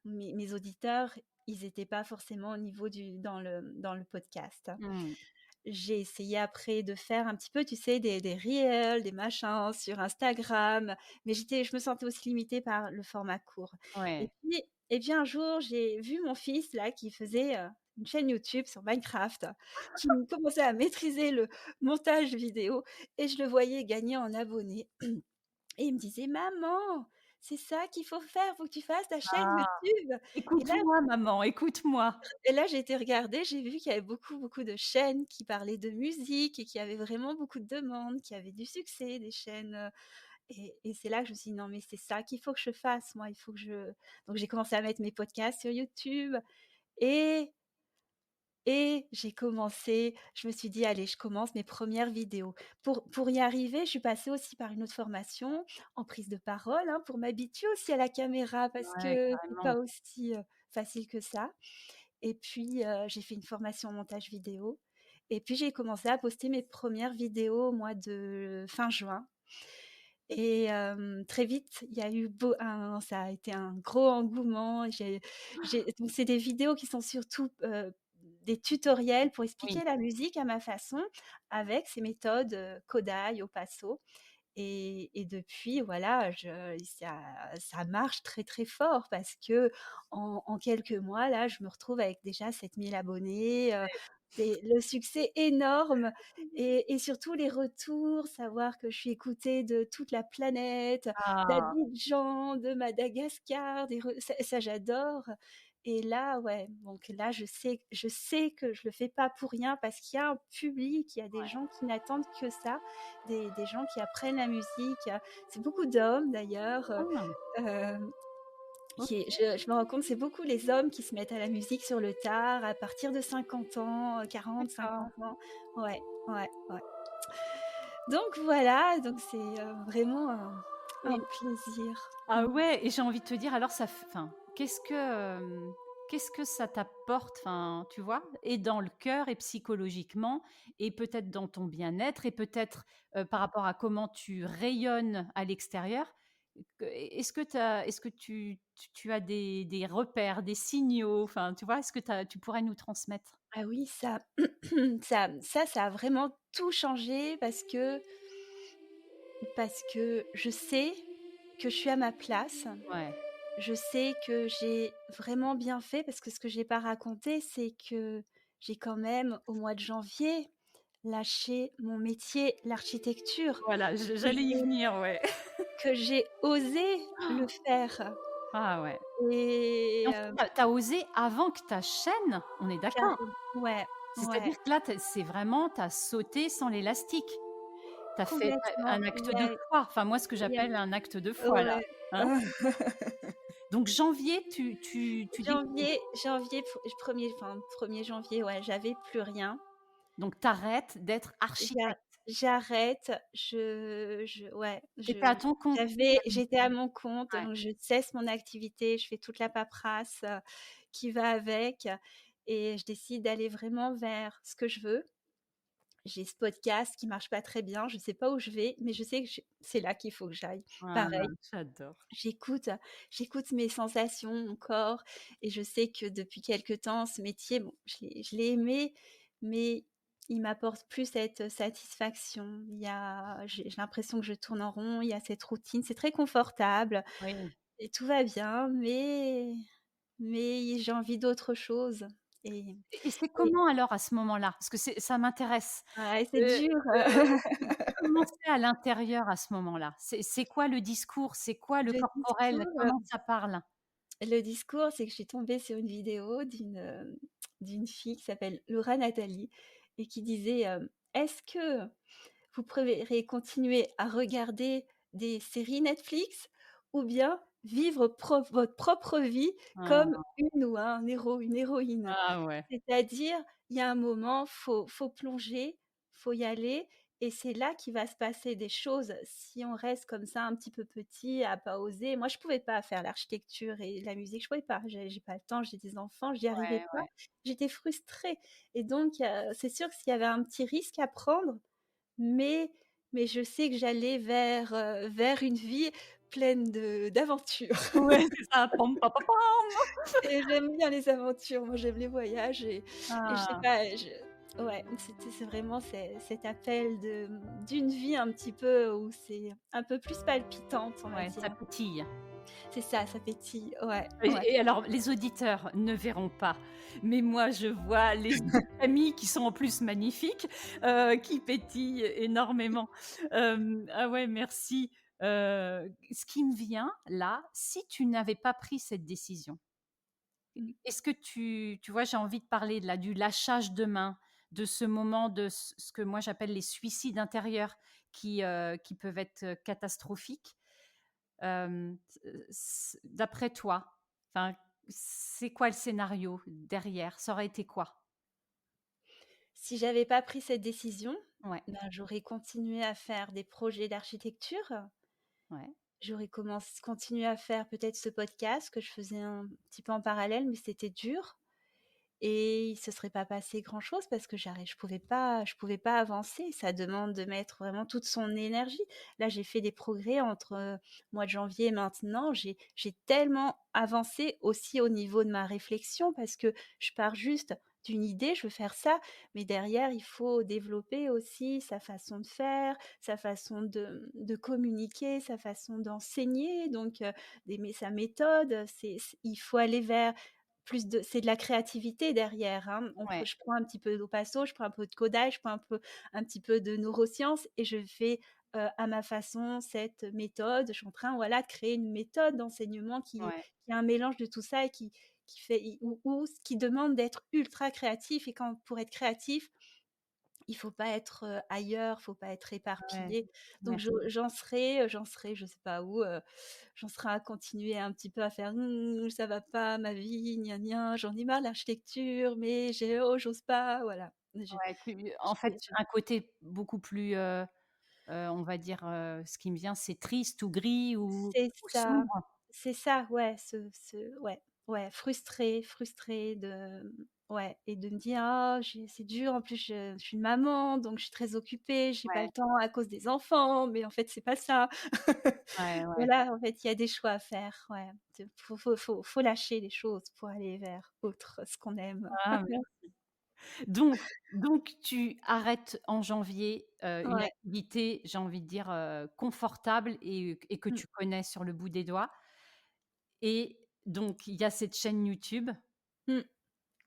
Mes auditeurs, ils étaient pas forcément au niveau dans le podcast. Mmh. J'ai essayé après de faire un petit peu, tu sais, des reels, des machins sur Instagram, mais je me sentais aussi limitée par le format court. Ouais. Et puis un jour, j'ai vu mon fils là qui faisait, une chaîne YouTube sur Minecraft, qui commençait à maîtriser le montage vidéo et je le voyais gagner en abonnés et il me disait: «Maman, c'est ça qu'il faut faire, faut que tu fasses ta chaîne Ah! YouTube». Et là Écoute-moi maman, écoute-moi. j'ai été regarder, j'ai vu qu'il y avait beaucoup, beaucoup de chaînes qui parlaient de musique et qui avaient vraiment beaucoup de demandes, qui avaient du succès, des chaînes, et c'est là que je me suis dit: «Non, mais c'est ça qu'il faut que je fasse, moi, il faut que je». Donc j'ai commencé à mettre mes podcasts sur YouTube et je me suis dit: «Allez, je commence mes premières vidéos». Pour y arriver, je suis passée aussi par une autre formation en prise de parole, hein, pour m'habituer aussi à la caméra parce Ouais, que c'est carrément. pas aussi, facile que ça. Et puis, j'ai fait une formation en montage vidéo et puis j'ai commencé à poster mes premières vidéos au mois de fin juin et très vite, il y a eu beau un ça a été un gros engouement. Donc c'est des vidéos qui sont surtout, des tutoriels pour Oui. expliquer la musique à ma façon avec ces méthodes, Kodály, Opasso. Et depuis, voilà, ça marche très, très fort parce qu'en quelques mois, là, je me retrouve avec déjà 7 000 abonnés, le succès énorme et surtout les retours, savoir que je suis écoutée de toute la planète, Ah! d'Abidjan, de Madagascar, ça j'adore. Et là, ouais, donc là, je sais que je le fais pas pour rien parce qu'il y a un public, il y a des gens qui n'attendent que ça, des gens qui apprennent la musique, c'est beaucoup d'hommes d'ailleurs, Ah! hem, OK, je me rends compte, c'est beaucoup les hommes qui se mettent à la musique sur le tard, à partir de 50 ans, 40-50 d'accord. ans. Ouais, ouais, ouais. Donc voilà, donc c'est, vraiment un Et plaisir. ah ouais, et j'ai envie de te dire alors ça f enfin, qu'est-ce que ça t'apporte, enfin, tu vois? Et dans le cœur et psychologiquement et peut-être dans ton bien-être et peut-être, par rapport à comment tu rayonnes à l'extérieur. Est-ce que tu as des repères, des signaux, enfin, tu vois? Est-ce que tu pourrais nous transmettre? Ah oui, ça ça a vraiment tout changé parce que je sais que je suis à ma place. Ouais. Je sais que j'ai vraiment bien fait parce que ce que j'ai pas raconté, c'est que j'ai quand même, au mois de janvier, lâché mon métier, l'architecture Voilà, et j'allais y venir, ouais. que j'ai osé le faire Ah ouais. Et et en fait, tu as osé avant que ta chaîne, on est d'accord? ouais, ouais, C'est-à-dire que là, c'est vraiment tu as sauté sans l'élastique. Tu as fait complètement, un acte de ouais, foi, enfin moi ce que il y a j'appelle un acte de foi là, ouais. hein? Donc janvier, tu dis Janvier, 1er janvier, ouais, j'avais plus rien. donc tu arrêtes d'être J'a architecte J'arrête, ouais, et tu es à ton compte. j'étais à mon compte, Ouais. donc je cesse mon activité, je fais toute la paperasse, qui va avec et je décide d'aller vraiment vers ce que je veux. J'ai ce podcast qui marche pas très bien, je sais pas où je vais, mais je sais que c'est là qu'il faut que j'aille. Ah, Pareil, j'adore. j'écoute j'écoute mes sensations, mon corps et je sais que depuis quelque temps, ce métier, bon, je l'ai aimé, mais il m'apporte plus cette satisfaction. J'ai l'impression que je tourne en rond, il y a cette routine, c'est très confortable Oui. et tout va bien, mais j'ai envie d'autre chose et Et c'est et comment alors à ce moment-là? Parce que ça m'intéresse. ouais, c'est Heu, dur, Comment c'est à l'intérieur à ce moment-là? C'est quoi le discours? C'est quoi le le corporel? discours. Comment ça parle? Le discours, c'est que je suis tombée sur une vidéo d'une fille qui s'appelle Laura Nathalie et qui disait, «Est-ce que vous préférez continuer à regarder des séries Netflix ou bien vivre votre propre vie comme Ah, une ou un héros, une héroïne?» ah ouais, C'est-à-dire, il y a un moment, faut plonger, faut y aller et c'est là qu'il va se passer des choses. Si on reste comme ça un petit peu petit, à pas oser moi je pouvais pas faire l'architecture et la musique, je pouvais pas. J'ai pas le temps, j'ai des enfants, j'y arrivais ouais, pas. ouais. J'étais frustrée et donc c'est sûr que s'il y avait un petit risque à prendre, mais je sais que j'allais vers une vie pleine de d'aventures. Ouais, c'est ça, pam pa pa pam. Et j'aime bien les aventures, moi j'aime les voyages et je sais Ah, pas, ouais, c'est vraiment cet appel d'une vie un petit peu où c'est un peu plus palpitante, on va ouais, ça dire. pétille. C'est ça pétille, ouais, ouais. Et alors les auditeurs ne verront pas, mais moi je vois les yeux de Camille qui sont en plus magnifiques, qui pétillent énormément. Ah ouais, merci. Ce qui me vient là, si tu n'avais pas pris cette décision, Mmh. est-ce que tu vois, j'ai envie de parler de là, du lâchage de main, de ce moment de ce que moi j'appelle les suicides intérieurs qui peuvent être, catastrophiques. D'après toi, enfin, c'est quoi le scénario derrière? Ça aurait été quoi? Si j'avais pas pris cette décision, Ouais, ben, j'aurais continué à faire des projets d'architecture, ouais, j'aurais continué à faire peut-être ce podcast que je faisais un petit peu en parallèle, mais c'était dur. Et il se serait pas passé grand-chose parce que je pouvais pas avancer. Ça demande de mettre vraiment toute son énergie. Là, j'ai fait des progrès entre, mois de janvier et maintenant. J'ai tellement avancé aussi au niveau de ma réflexion parce que je pars juste d'une idée, je veux faire ça, mais derrière, il faut développer aussi sa façon de faire, sa façon de communiquer, sa façon d'enseigner, donc sa méthode. Il faut aller vers c'est de la créativité derrière, hein. ouais, Je prends un petit peu d'Opasso, je prends un peu de Kodály, je prends un petit peu de neurosciences et je fais, à ma façon cette méthode. Je suis en train, voilà, de créer une méthode d'enseignement ouais, qui est un mélange de tout ça et qui fait ce qui demande d'être ultra créatif et pour être créatif, il faut pas être, ailleurs, faut pas être ouais, éparpillé. Donc merci. j'en serai je sais pas où, j'en serai à continuer un petit peu à faire: ça va pas ma vie, gna gna, j'en ai marre de l'architecture, mais j'ose pas», voilà. Ouais, Je en fait, vais je un côté beaucoup plus, on va dire, ce qui me vient, c'est triste ou gris C'est ou ça, sombre. c'est ça, ouais, ouais, ouais, frustrée de ouais et de me dire: «Ah, j'ai c'est dur, en plus je suis une maman, donc je suis très occupée, j'ai pas Ouais, le temps à cause des enfants», mais en fait, c'est pas ça. ouais, ouais. Voilà, en fait, il y a des choix à faire, ouais. Faut lâcher les choses pour aller vers autre ce qu'on aime. Ah donc tu arrêtes en janvier, une Ouais. activité, j'ai envie de dire, confortable et que Mmh, tu connais sur le bout des doigts et donc il y a cette chaîne YouTube mmh.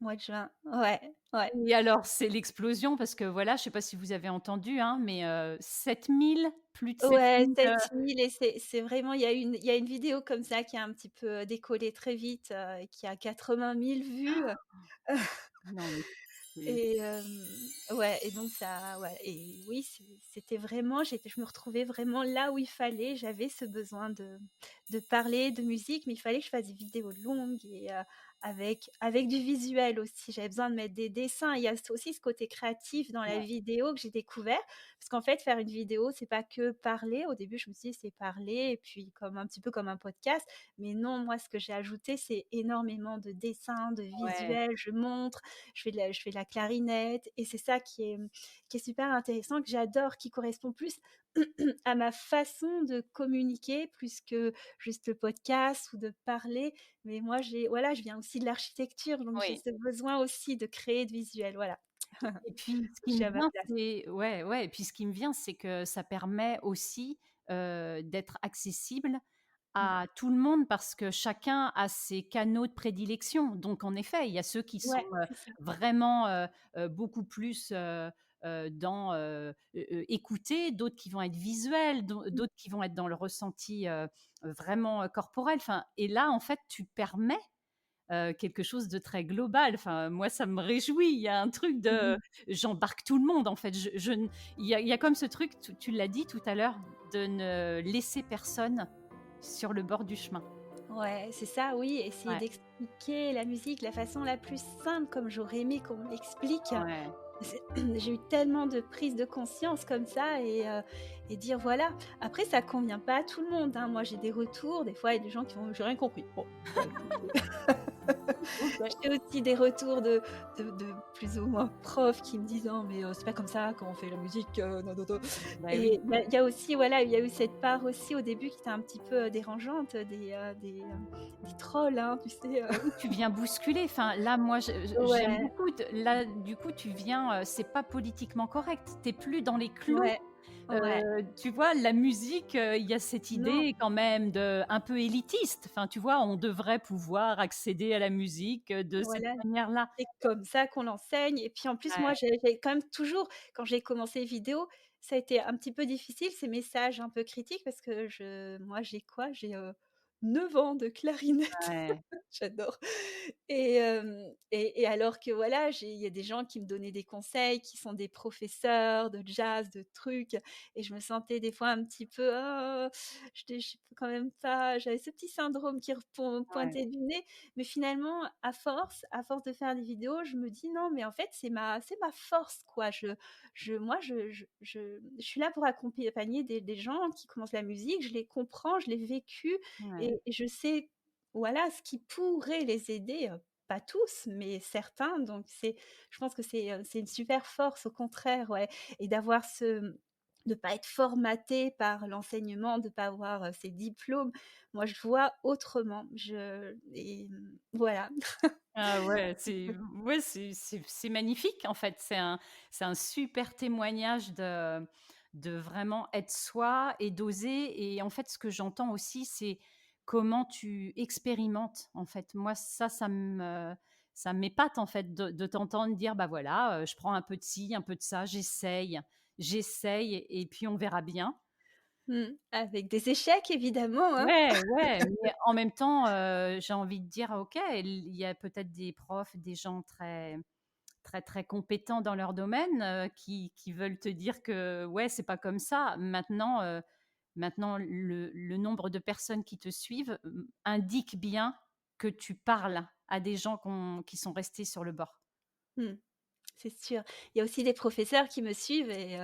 Mois de juin, ouais, ouais. et alors c'est l'explosion parce que voilà, je sais pas si vous avez entendu, hein, mais 7 000, plus de 7 Ouais, 000, 7 000 et c'est vraiment il y a une vidéo comme ça qui a un petit peu, décollé très vite, et qui a 80 000 vues. non mais c'est Et ouais et donc ça ouais et oui, c'était vraiment je me retrouvais vraiment là où il fallait. J'avais ce besoin de parler de musique, mais il fallait que je fasse des vidéos longues et avec du visuel aussi. J'avais besoin de mettre des dessins. Il y a aussi ce côté créatif dans la ouais, vidéo que j'ai découvert. Parce qu'en fait, faire une vidéo, c'est pas que parler. Au début, je me suis dit: «C'est parler» et puis comme un petit peu comme un podcast. Mais non, moi, ce que j'ai ajouté, c'est énormément de dessins, de ouais, visuels. Je montre, je fais de la clarinette et c'est ça qui est super intéressant, que j'adore, qui correspond plus à ma façon de communiquer plus que juste le podcast ou de parler. Mais moi, voilà, je viens aussi de l'architecture, donc j'ai oui. ce besoin aussi de créer de visuels, voilà. Et puis ce Je qui suis me à ma vient, place. c'est ouais, ouais et puis ce qui me vient, c'est que ça permet aussi, d'être accessible Mmh. à tout le monde parce que chacun a ses canaux de prédilection. Donc en effet, il y a ceux qui sont, Ouais, c'est ça. vraiment, beaucoup plus, dans, écouter, d'autres qui vont être visuels, Mmh. d'autres qui vont être dans le ressenti, vraiment, corporel. Enfin et là, en fait, tu permets, quelque chose de très global. Enfin, moi, ça me réjouit. Il y a un truc Mmh. de j'embarque tout le monde, en fait. Je n il y a comme ce truc, tu l'as dit tout à l'heure, de ne laisser personne sur le bord du chemin. Ouais, c'est ça, oui, essayer Ouais, d'expliquer la musique de la façon la plus simple, comme j'aurais aimé qu'on me l'explique. ouais. C'est j'ai eu tellement de prise de conscience comme ça et dire voilà. Après ça convient pas à tout le monde, hein. Moi j'ai des retours, des fois il y a des gens qui font: «J'ai rien compris». Bon, bah écoute, OK. j'ai aussi des retours de plus ou moins profs qui me disent: «Non mais c'est pas comme ça qu'on fait la musique, non, non, non». Bah oui. Et il y a aussi voilà, il y a eu cette part aussi au début qui était un petit peu, dérangeante, des trolls, hein, tu sais, Bah oui, tu viens bousculer. Enfin, là, moi, j'aime Ouais, beaucoup là, du coup, tu viens, c'est pas politiquement correct. Tu es plus dans les clous. ouais, ouais. Tu vois, la musique, il y a cette Non, idée quand même de un peu élitiste. Enfin, tu vois, on devrait pouvoir accéder à la musique, de cette voilà. manière-là. C'est comme ça qu'on l'enseigne et puis en plus moi Ouais, j'ai quand même toujours quand j'ai commencé les vidéos, ça a été un petit peu difficile ces messages un peu critiques parce que moi j'ai quoi? J'ai, 9 ans de clarinette. ouais, J'adore et alors que voilà, il y a des gens qui me donnaient des conseils, qui sont des professeurs de jazz, de trucs et je me sentais des fois un petit peu: «Oh, je peux quand même pas». J'avais ce petit syndrome qui ouais, pointait du nez, mais finalement à force de faire des vidéos, je me dis: «Non, mais en fait, c'est ma force, quoi». Moi, je suis là pour accompagner des gens qui commencent la musique, je les comprends, je l'ai vécu ouais. et je sais voilà, ce qui pourrait les aider, pas tous, mais certains, donc je pense que c'est une super force au contraire, ouais et d'avoir de pas être formaté par l'enseignement, de pas avoir, ces diplômes. Moi, je vois autrement, voilà. Ah ouais, c'est magnifique, en fait. C'est un super témoignage de vraiment être soi et d'oser et en fait, ce que j'entends aussi, c'est comment tu expérimentes, en fait. Moi, ça m'épate, en fait, de t'entendre dire: «Bah, voilà, je prends un peu de ci, un peu de ça, j'essaye et puis on verra bien». Mmh. Avec des échecs évidemment, hein. Ouais, ouais, mais en même temps, j'ai envie de dire: «OK, il y a peut-être des profs, des gens très compétents dans leur domaine, qui veulent te dire que ouais, c'est pas comme ça. Maintenant le nombre de personnes qui te suivent, indique bien que tu parles à des gens qui sont restés sur le bord. Mmh. C'est sûr. Il y a aussi des professeurs qui me suivent et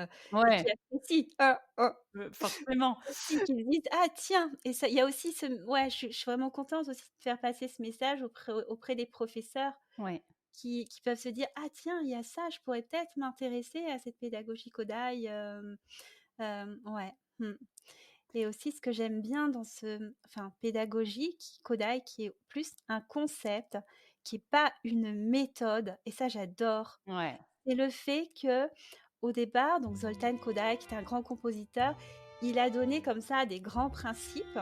qui Ouais, apprécient. Hein, hein. forcément. Aussi qui me disent: «Ah tiens» et ça il y a aussi ouais, je suis vraiment contente aussi de faire passer ce message auprès des professeurs Ouais, qui peuvent se dire: «Ah tiens, il y a ça, je pourrais peut-être m'intéresser à cette pédagogie Kodály», ouais. Mmh. Et aussi ce que j'aime bien dans enfin pédagogie Kodály qui est plus un concept, qui est pas une méthode et ça j'adore. ouais, C'est le fait que au départ, donc Zoltán Kodály qui était un grand compositeur, il a donné comme ça des grands principes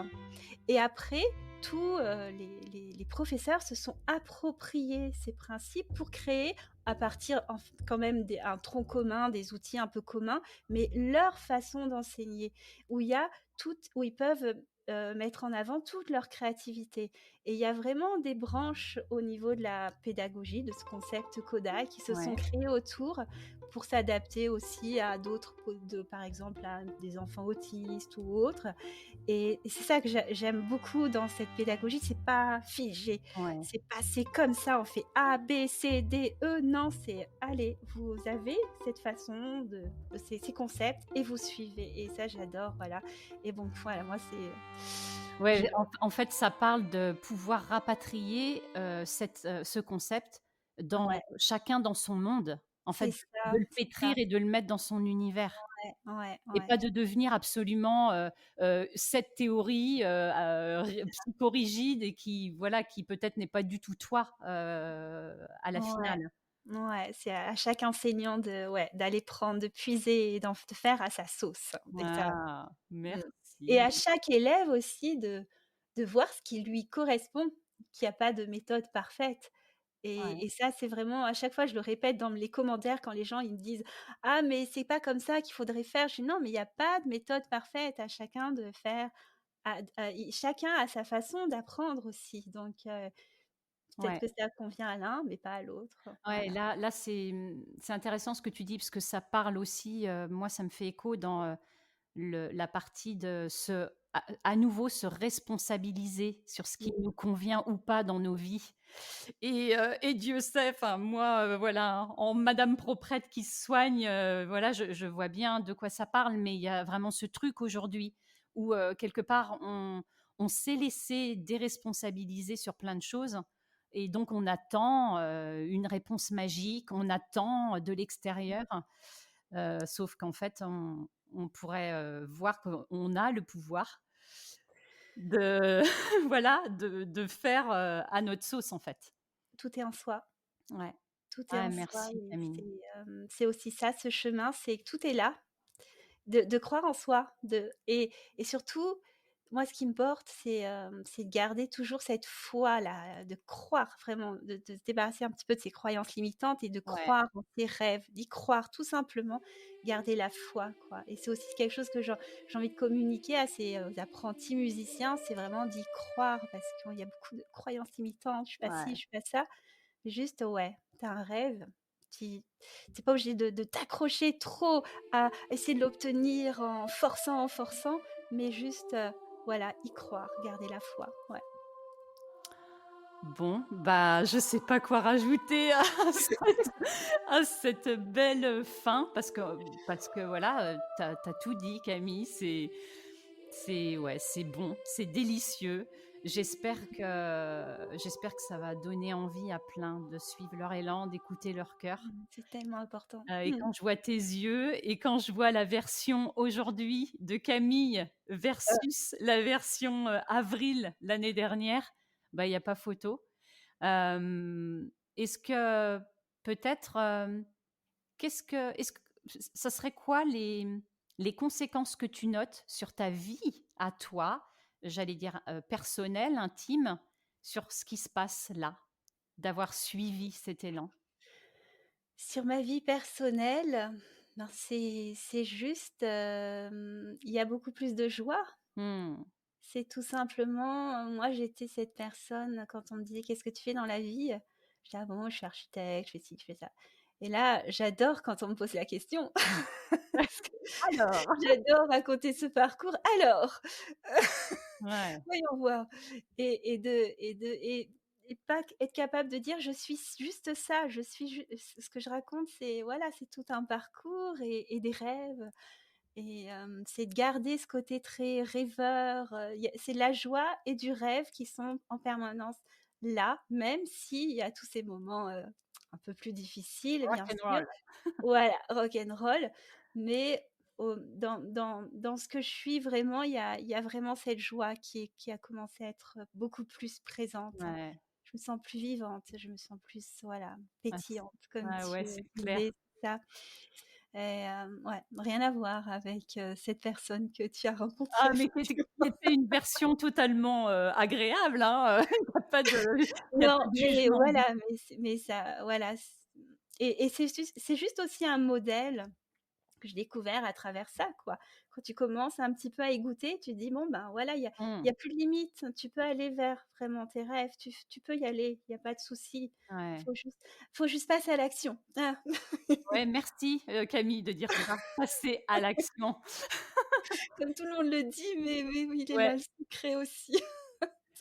et après tous, les professeurs se sont appropriés ces principes pour créer à partir quand même un tronc commun, des outils un peu communs, mais leur façon d'enseigner où il y a où ils peuvent, mettre en avant toute leur créativité et il y a vraiment des branches au niveau de la pédagogie, de ce concept Kodály qui se sont ouais. créées autour pour s'adapter aussi à d'autres par exemple à des enfants autistes ou autres et c'est ça que j'aime beaucoup dans cette pédagogie, c'est pas figé. Ouais. C'est comme ça, on fait A, B, C, D, E. Non, c'est allez, vous avez cette façon de ces concepts et vous suivez et ça j'adore, voilà et bon, voilà, moi je Ouais, en fait, ça parle de pouvoir rapatrier, ce concept dans ouais, chacun dans son monde. En fait, c'est de ça, le c'est pétrir ça. et de le mettre dans son univers Ouais, ouais, et ouais. pas de devenir absolument, cette théorie, ri psychorigide et qui, voilà, qui peut-être n'est pas du tout toi, à la Ouais. finale. Ouais, c'est à chaque enseignant d'aller prendre, de puiser et de faire à sa sauce et ça Ah! mmh et à Merci. chaque élève aussi de voir ce qui lui correspond, qu'il y a pas de méthode parfaite. Ouais. Et ça, c'est vraiment à chaque fois, je le répète dans les commentaires quand les gens ils me disent: «Ah mais c'est pas comme ça qu'il faudrait faire». Je dis: «Non, mais il y a pas de méthode parfaite, à chacun de faire à i chacun a sa façon d'apprendre aussi». Donc peut-être Ouais. que ça convient à l'un, mais pas à l'autre. Ouais, Voilà. là, c'est intéressant ce que tu dis parce que ça parle aussi, moi, ça me fait écho dans, la partie de à nouveau se responsabiliser sur ce qui Oui. nous convient ou pas dans nos vies et Dieu sait, enfin moi, voilà, hein, en madame proprette qui se soigne, voilà, je vois bien de quoi ça parle, mais il y a vraiment ce truc aujourd'hui où, quelque part on s'est laissé déresponsabiliser sur plein de choses et donc on attend, une réponse magique, on attend de l'extérieur, sauf qu'en fait on pourrait, voir qu'on a le pouvoir de voilà, de faire, à notre sauce, en fait. Tout est en soi. Ouais. Tout est Ah en soi merci et Camille. c'est aussi ça, ce chemin, c'est que tout est là. De croire en soi, de et surtout, moi ce qui me porte, c'est de garder toujours cette foi-là, de croire vraiment, de se débarrasser un petit peu de ces croyances limitantes et de Ouais, croire en ses rêves, d'y croire tout simplement, garder la foi, quoi. Et c'est aussi quelque chose que j'ai envie de communiquer à ces, apprentis musiciens, c'est vraiment d'y croire parce qu'il y a beaucoup de croyances limitantes: «Je suis pas ci, ouais. je suis pas ça». Juste, ouais, tu as un rêve, tu es pas obligé de t'accrocher trop à essayer de l'obtenir en forçant, mais juste, voilà, y croire, garder la foi, ouais. Bon, bah, je sais pas quoi rajouter à cette belle fin parce que voilà, tu as tout dit Camille, c'est ouais, c'est bon, c'est délicieux. J'espère que ça va donner envie à plein de suivre leur élan, d'écouter leur cœur. C'est tellement important. Et quand je vois tes yeux et quand je vois la version aujourd'hui de Camille versus la version, avril l'année dernière, bah, il y a pas photo. Est-ce que peut-être, est-ce que ça serait quoi les conséquences que tu notes sur ta vie à toi, j'allais dire, personnelle, intime, sur ce qui se passe là, d'avoir suivi cet élan? Sur ma vie personnelle, ben, c'est juste, il y a beaucoup plus de joie. Mmh. C'est tout simplement, moi j'étais cette personne quand on me disait: «Qu'est-ce que tu fais dans la vie?» Je dis: «Ah bon, je suis architecte, je fais ci, je fais ça». Et là, j'adore quand on me pose la question parce que Alors? j'adore raconter ce parcours. «Alors, Ouais, voyons voir» et pas q être capable de dire: «Je suis juste ça, je suis ju ce que je raconte, c'est voilà, c'est tout un parcours et des rêves». Et c'est de garder ce côté très rêveur, y a c'est de la joie et du rêve qui sont en permanence là, même s'il y a tous ces moments, un peu plus difficiles, rock bien and sûr. roll. Voilà, rock'n'roll, mais dans ce que je suis vraiment, il y a vraiment cette joie qui a commencé à être beaucoup plus présente. Ouais, Je me sens plus vivante, je me sens plus, voilà, ah c pétillante comme ah ouais, tu, c'est disais, clair. c'est ça. Et ouais, rien à voir avec, cette personne que tu as Ah rencontrée mais qui était une version totalement, agréable, hein, il y a pas de il y a non, pas de mais jugement. voilà, mais ça voilà, et c'est juste aussi un modèle que j'ai découvert à travers ça, quoi. Quand tu commences un petit peu à y goûter, tu te dis: «Bon, ben, voilà, il Mmh, y a plus de limite, tu peux aller vers vraiment tes rêves, tu peux y aller, il y a pas de souci. ouais. Faut juste faut juste passer à l'action». Ah, Ouais, merci, Camille de dire ça. Passer à l'action. comme tout le monde le dit, mais oui, il est Ouais, là le secret aussi.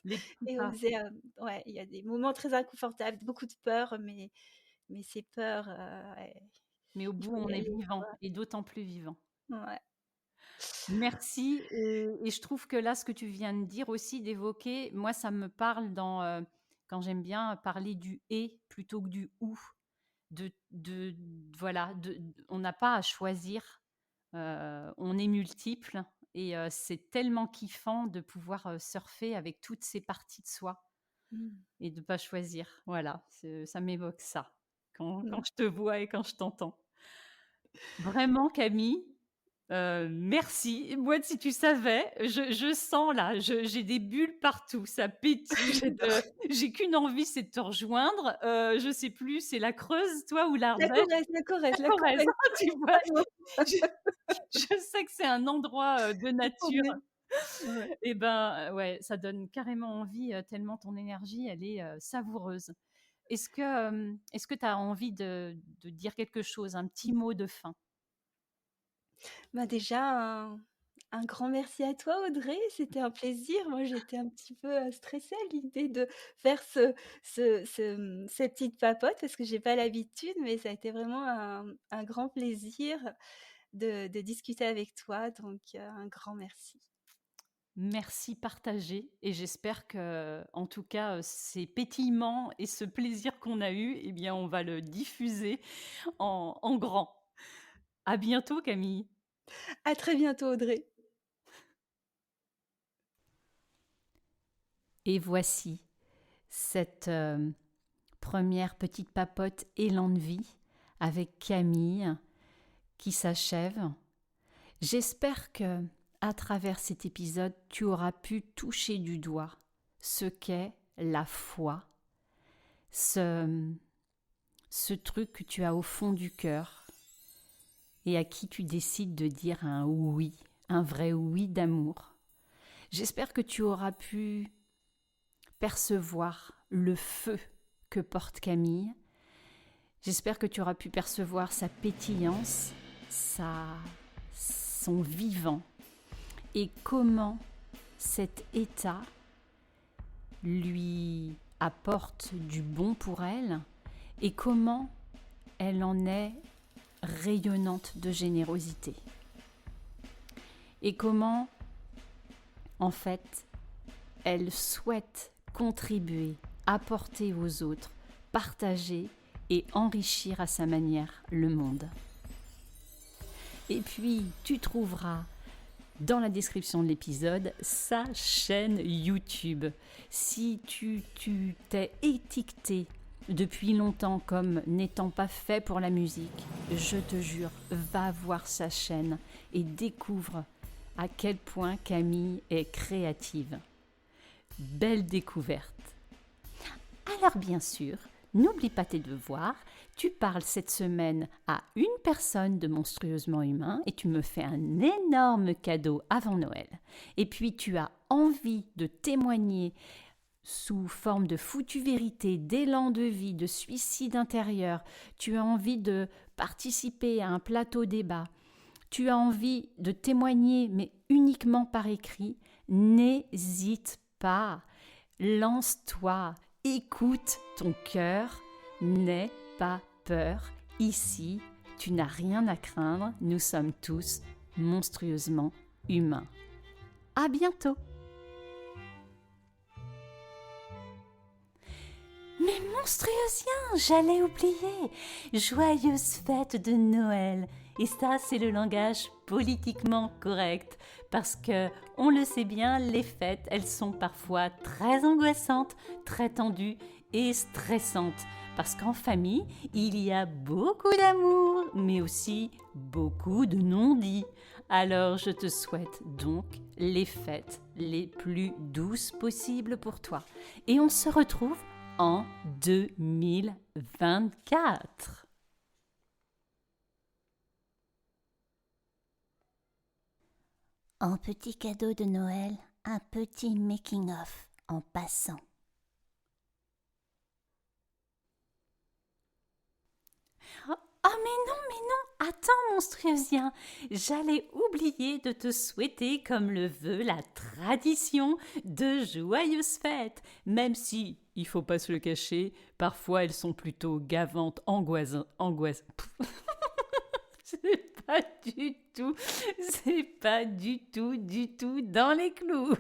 les petits Et pas. oser, ouais, il y a des moments très inconfortables, beaucoup de peur, mais ces peurs, ouais, Mais au il bout, faut y on est aller, vivant quoi. et d'autant plus vivant. Ouais. Merci et je trouve que là, ce que tu viens de dire aussi, d'évoquer, moi, ça me parle dans, quand j'aime bien parler du «et» plutôt que du «ou». De voilà, on n'a pas à choisir, on est multiples et c'est tellement kiffant de pouvoir, surfer avec toutes ces parties de soi Mmh. et de pas choisir. Voilà, ça m'évoque ça, quand Mmh. je te vois et quand je t'entends. Vraiment Camille, Merci. Moi, si tu savais, je sens là, j'ai des bulles partout, ça pétille, J'adore. j'ai qu'une envie, c'est de te rejoindre. Je sais plus, c'est la Creuse, toi, ou La l'Ardèche? Corrèze, la Corrèze, La la Corrèze, Corrèze, tu vois? totalement. Je je sais que c'est un endroit, de nature On est ouais. et ben, ouais, ça donne carrément envie, tellement ton énergie, elle est, savoureuse. Est-ce que tu as envie de dire quelque chose, un petit mot de fin? Bah, déjà un grand merci à toi Audrey, c'était un plaisir. Moi j'étais un petit peu, stressée à l'idée de faire ces petites papotes parce que j'ai pas l'habitude, mais ça a été vraiment un grand plaisir de discuter avec toi, donc un grand merci. Merci partagé et j'espère que, en tout cas, ces pétillements et ce plaisir qu'on a eu, eh bien, on va le diffuser en grand. À bientôt Camille. À très bientôt Audrey. Et voici cette, 1re petite papote élan de vie avec Camille qui s'achève. J'espère que, à travers cet épisode, tu auras pu toucher du doigt ce qu'est la foi, ce truc que tu as au fond du cœur et à qui tu décides de dire un oui, un vrai oui d'amour. J'espère que tu auras pu percevoir le feu que porte Camille. J'espère que tu auras pu percevoir sa pétillance, son vivant et comment cet état lui apporte du bon pour elle et comment elle en est rayonnante de générosité. Et comment, en fait, elle souhaite contribuer, apporter aux autres, partager et enrichir à sa manière le monde. Et puis, tu trouveras dans la description de l'épisode sa chaîne YouTube. Si tu t'es étiqueté depuis longtemps comme n'étant pas fait pour la musique, je te jure, va voir sa chaîne et découvre à quel point Camille est créative. Belle découverte. Alors bien sûr, n'oublie pas tes devoirs. Tu parles cette semaine à une personne de Monstrueusement Humain et tu me fais un énorme cadeau avant Noël. Et puis tu as envie de témoigner sous forme de foutue vérité, d'élan de vie, de suicide intérieur. Tu as envie de participer à un plateau débat. Tu as envie de témoigner, mais uniquement par écrit. N'hésite pas. Lance-toi. Écoute ton cœur. N'aie pas peur. Ici, tu n'as rien à craindre. Nous sommes tous monstrueusement humains. À bientôt. Mais monstrueusien, j'allais oublier. Joyeuse fête de Noël. Et ça, c'est le langage politiquement correct. Parce que, on le sait bien, les fêtes, elles sont parfois très angoissantes, très tendues et stressantes. Parce qu'en famille, il y a beaucoup d'amour, mais aussi beaucoup de non-dits. Alors, je te souhaite donc les fêtes les plus douces possibles pour toi. Et on se retrouve en 2024. En petit cadeau de Noël, un petit making-of en passant. Oh mais non, attends monstrueusien, j'allais oublier de te souhaiter comme le veut la tradition de joyeuses fêtes, même si, il faut pas se le cacher, parfois elles sont plutôt gavantes, angoissantes. C'est pas du tout dans les clous.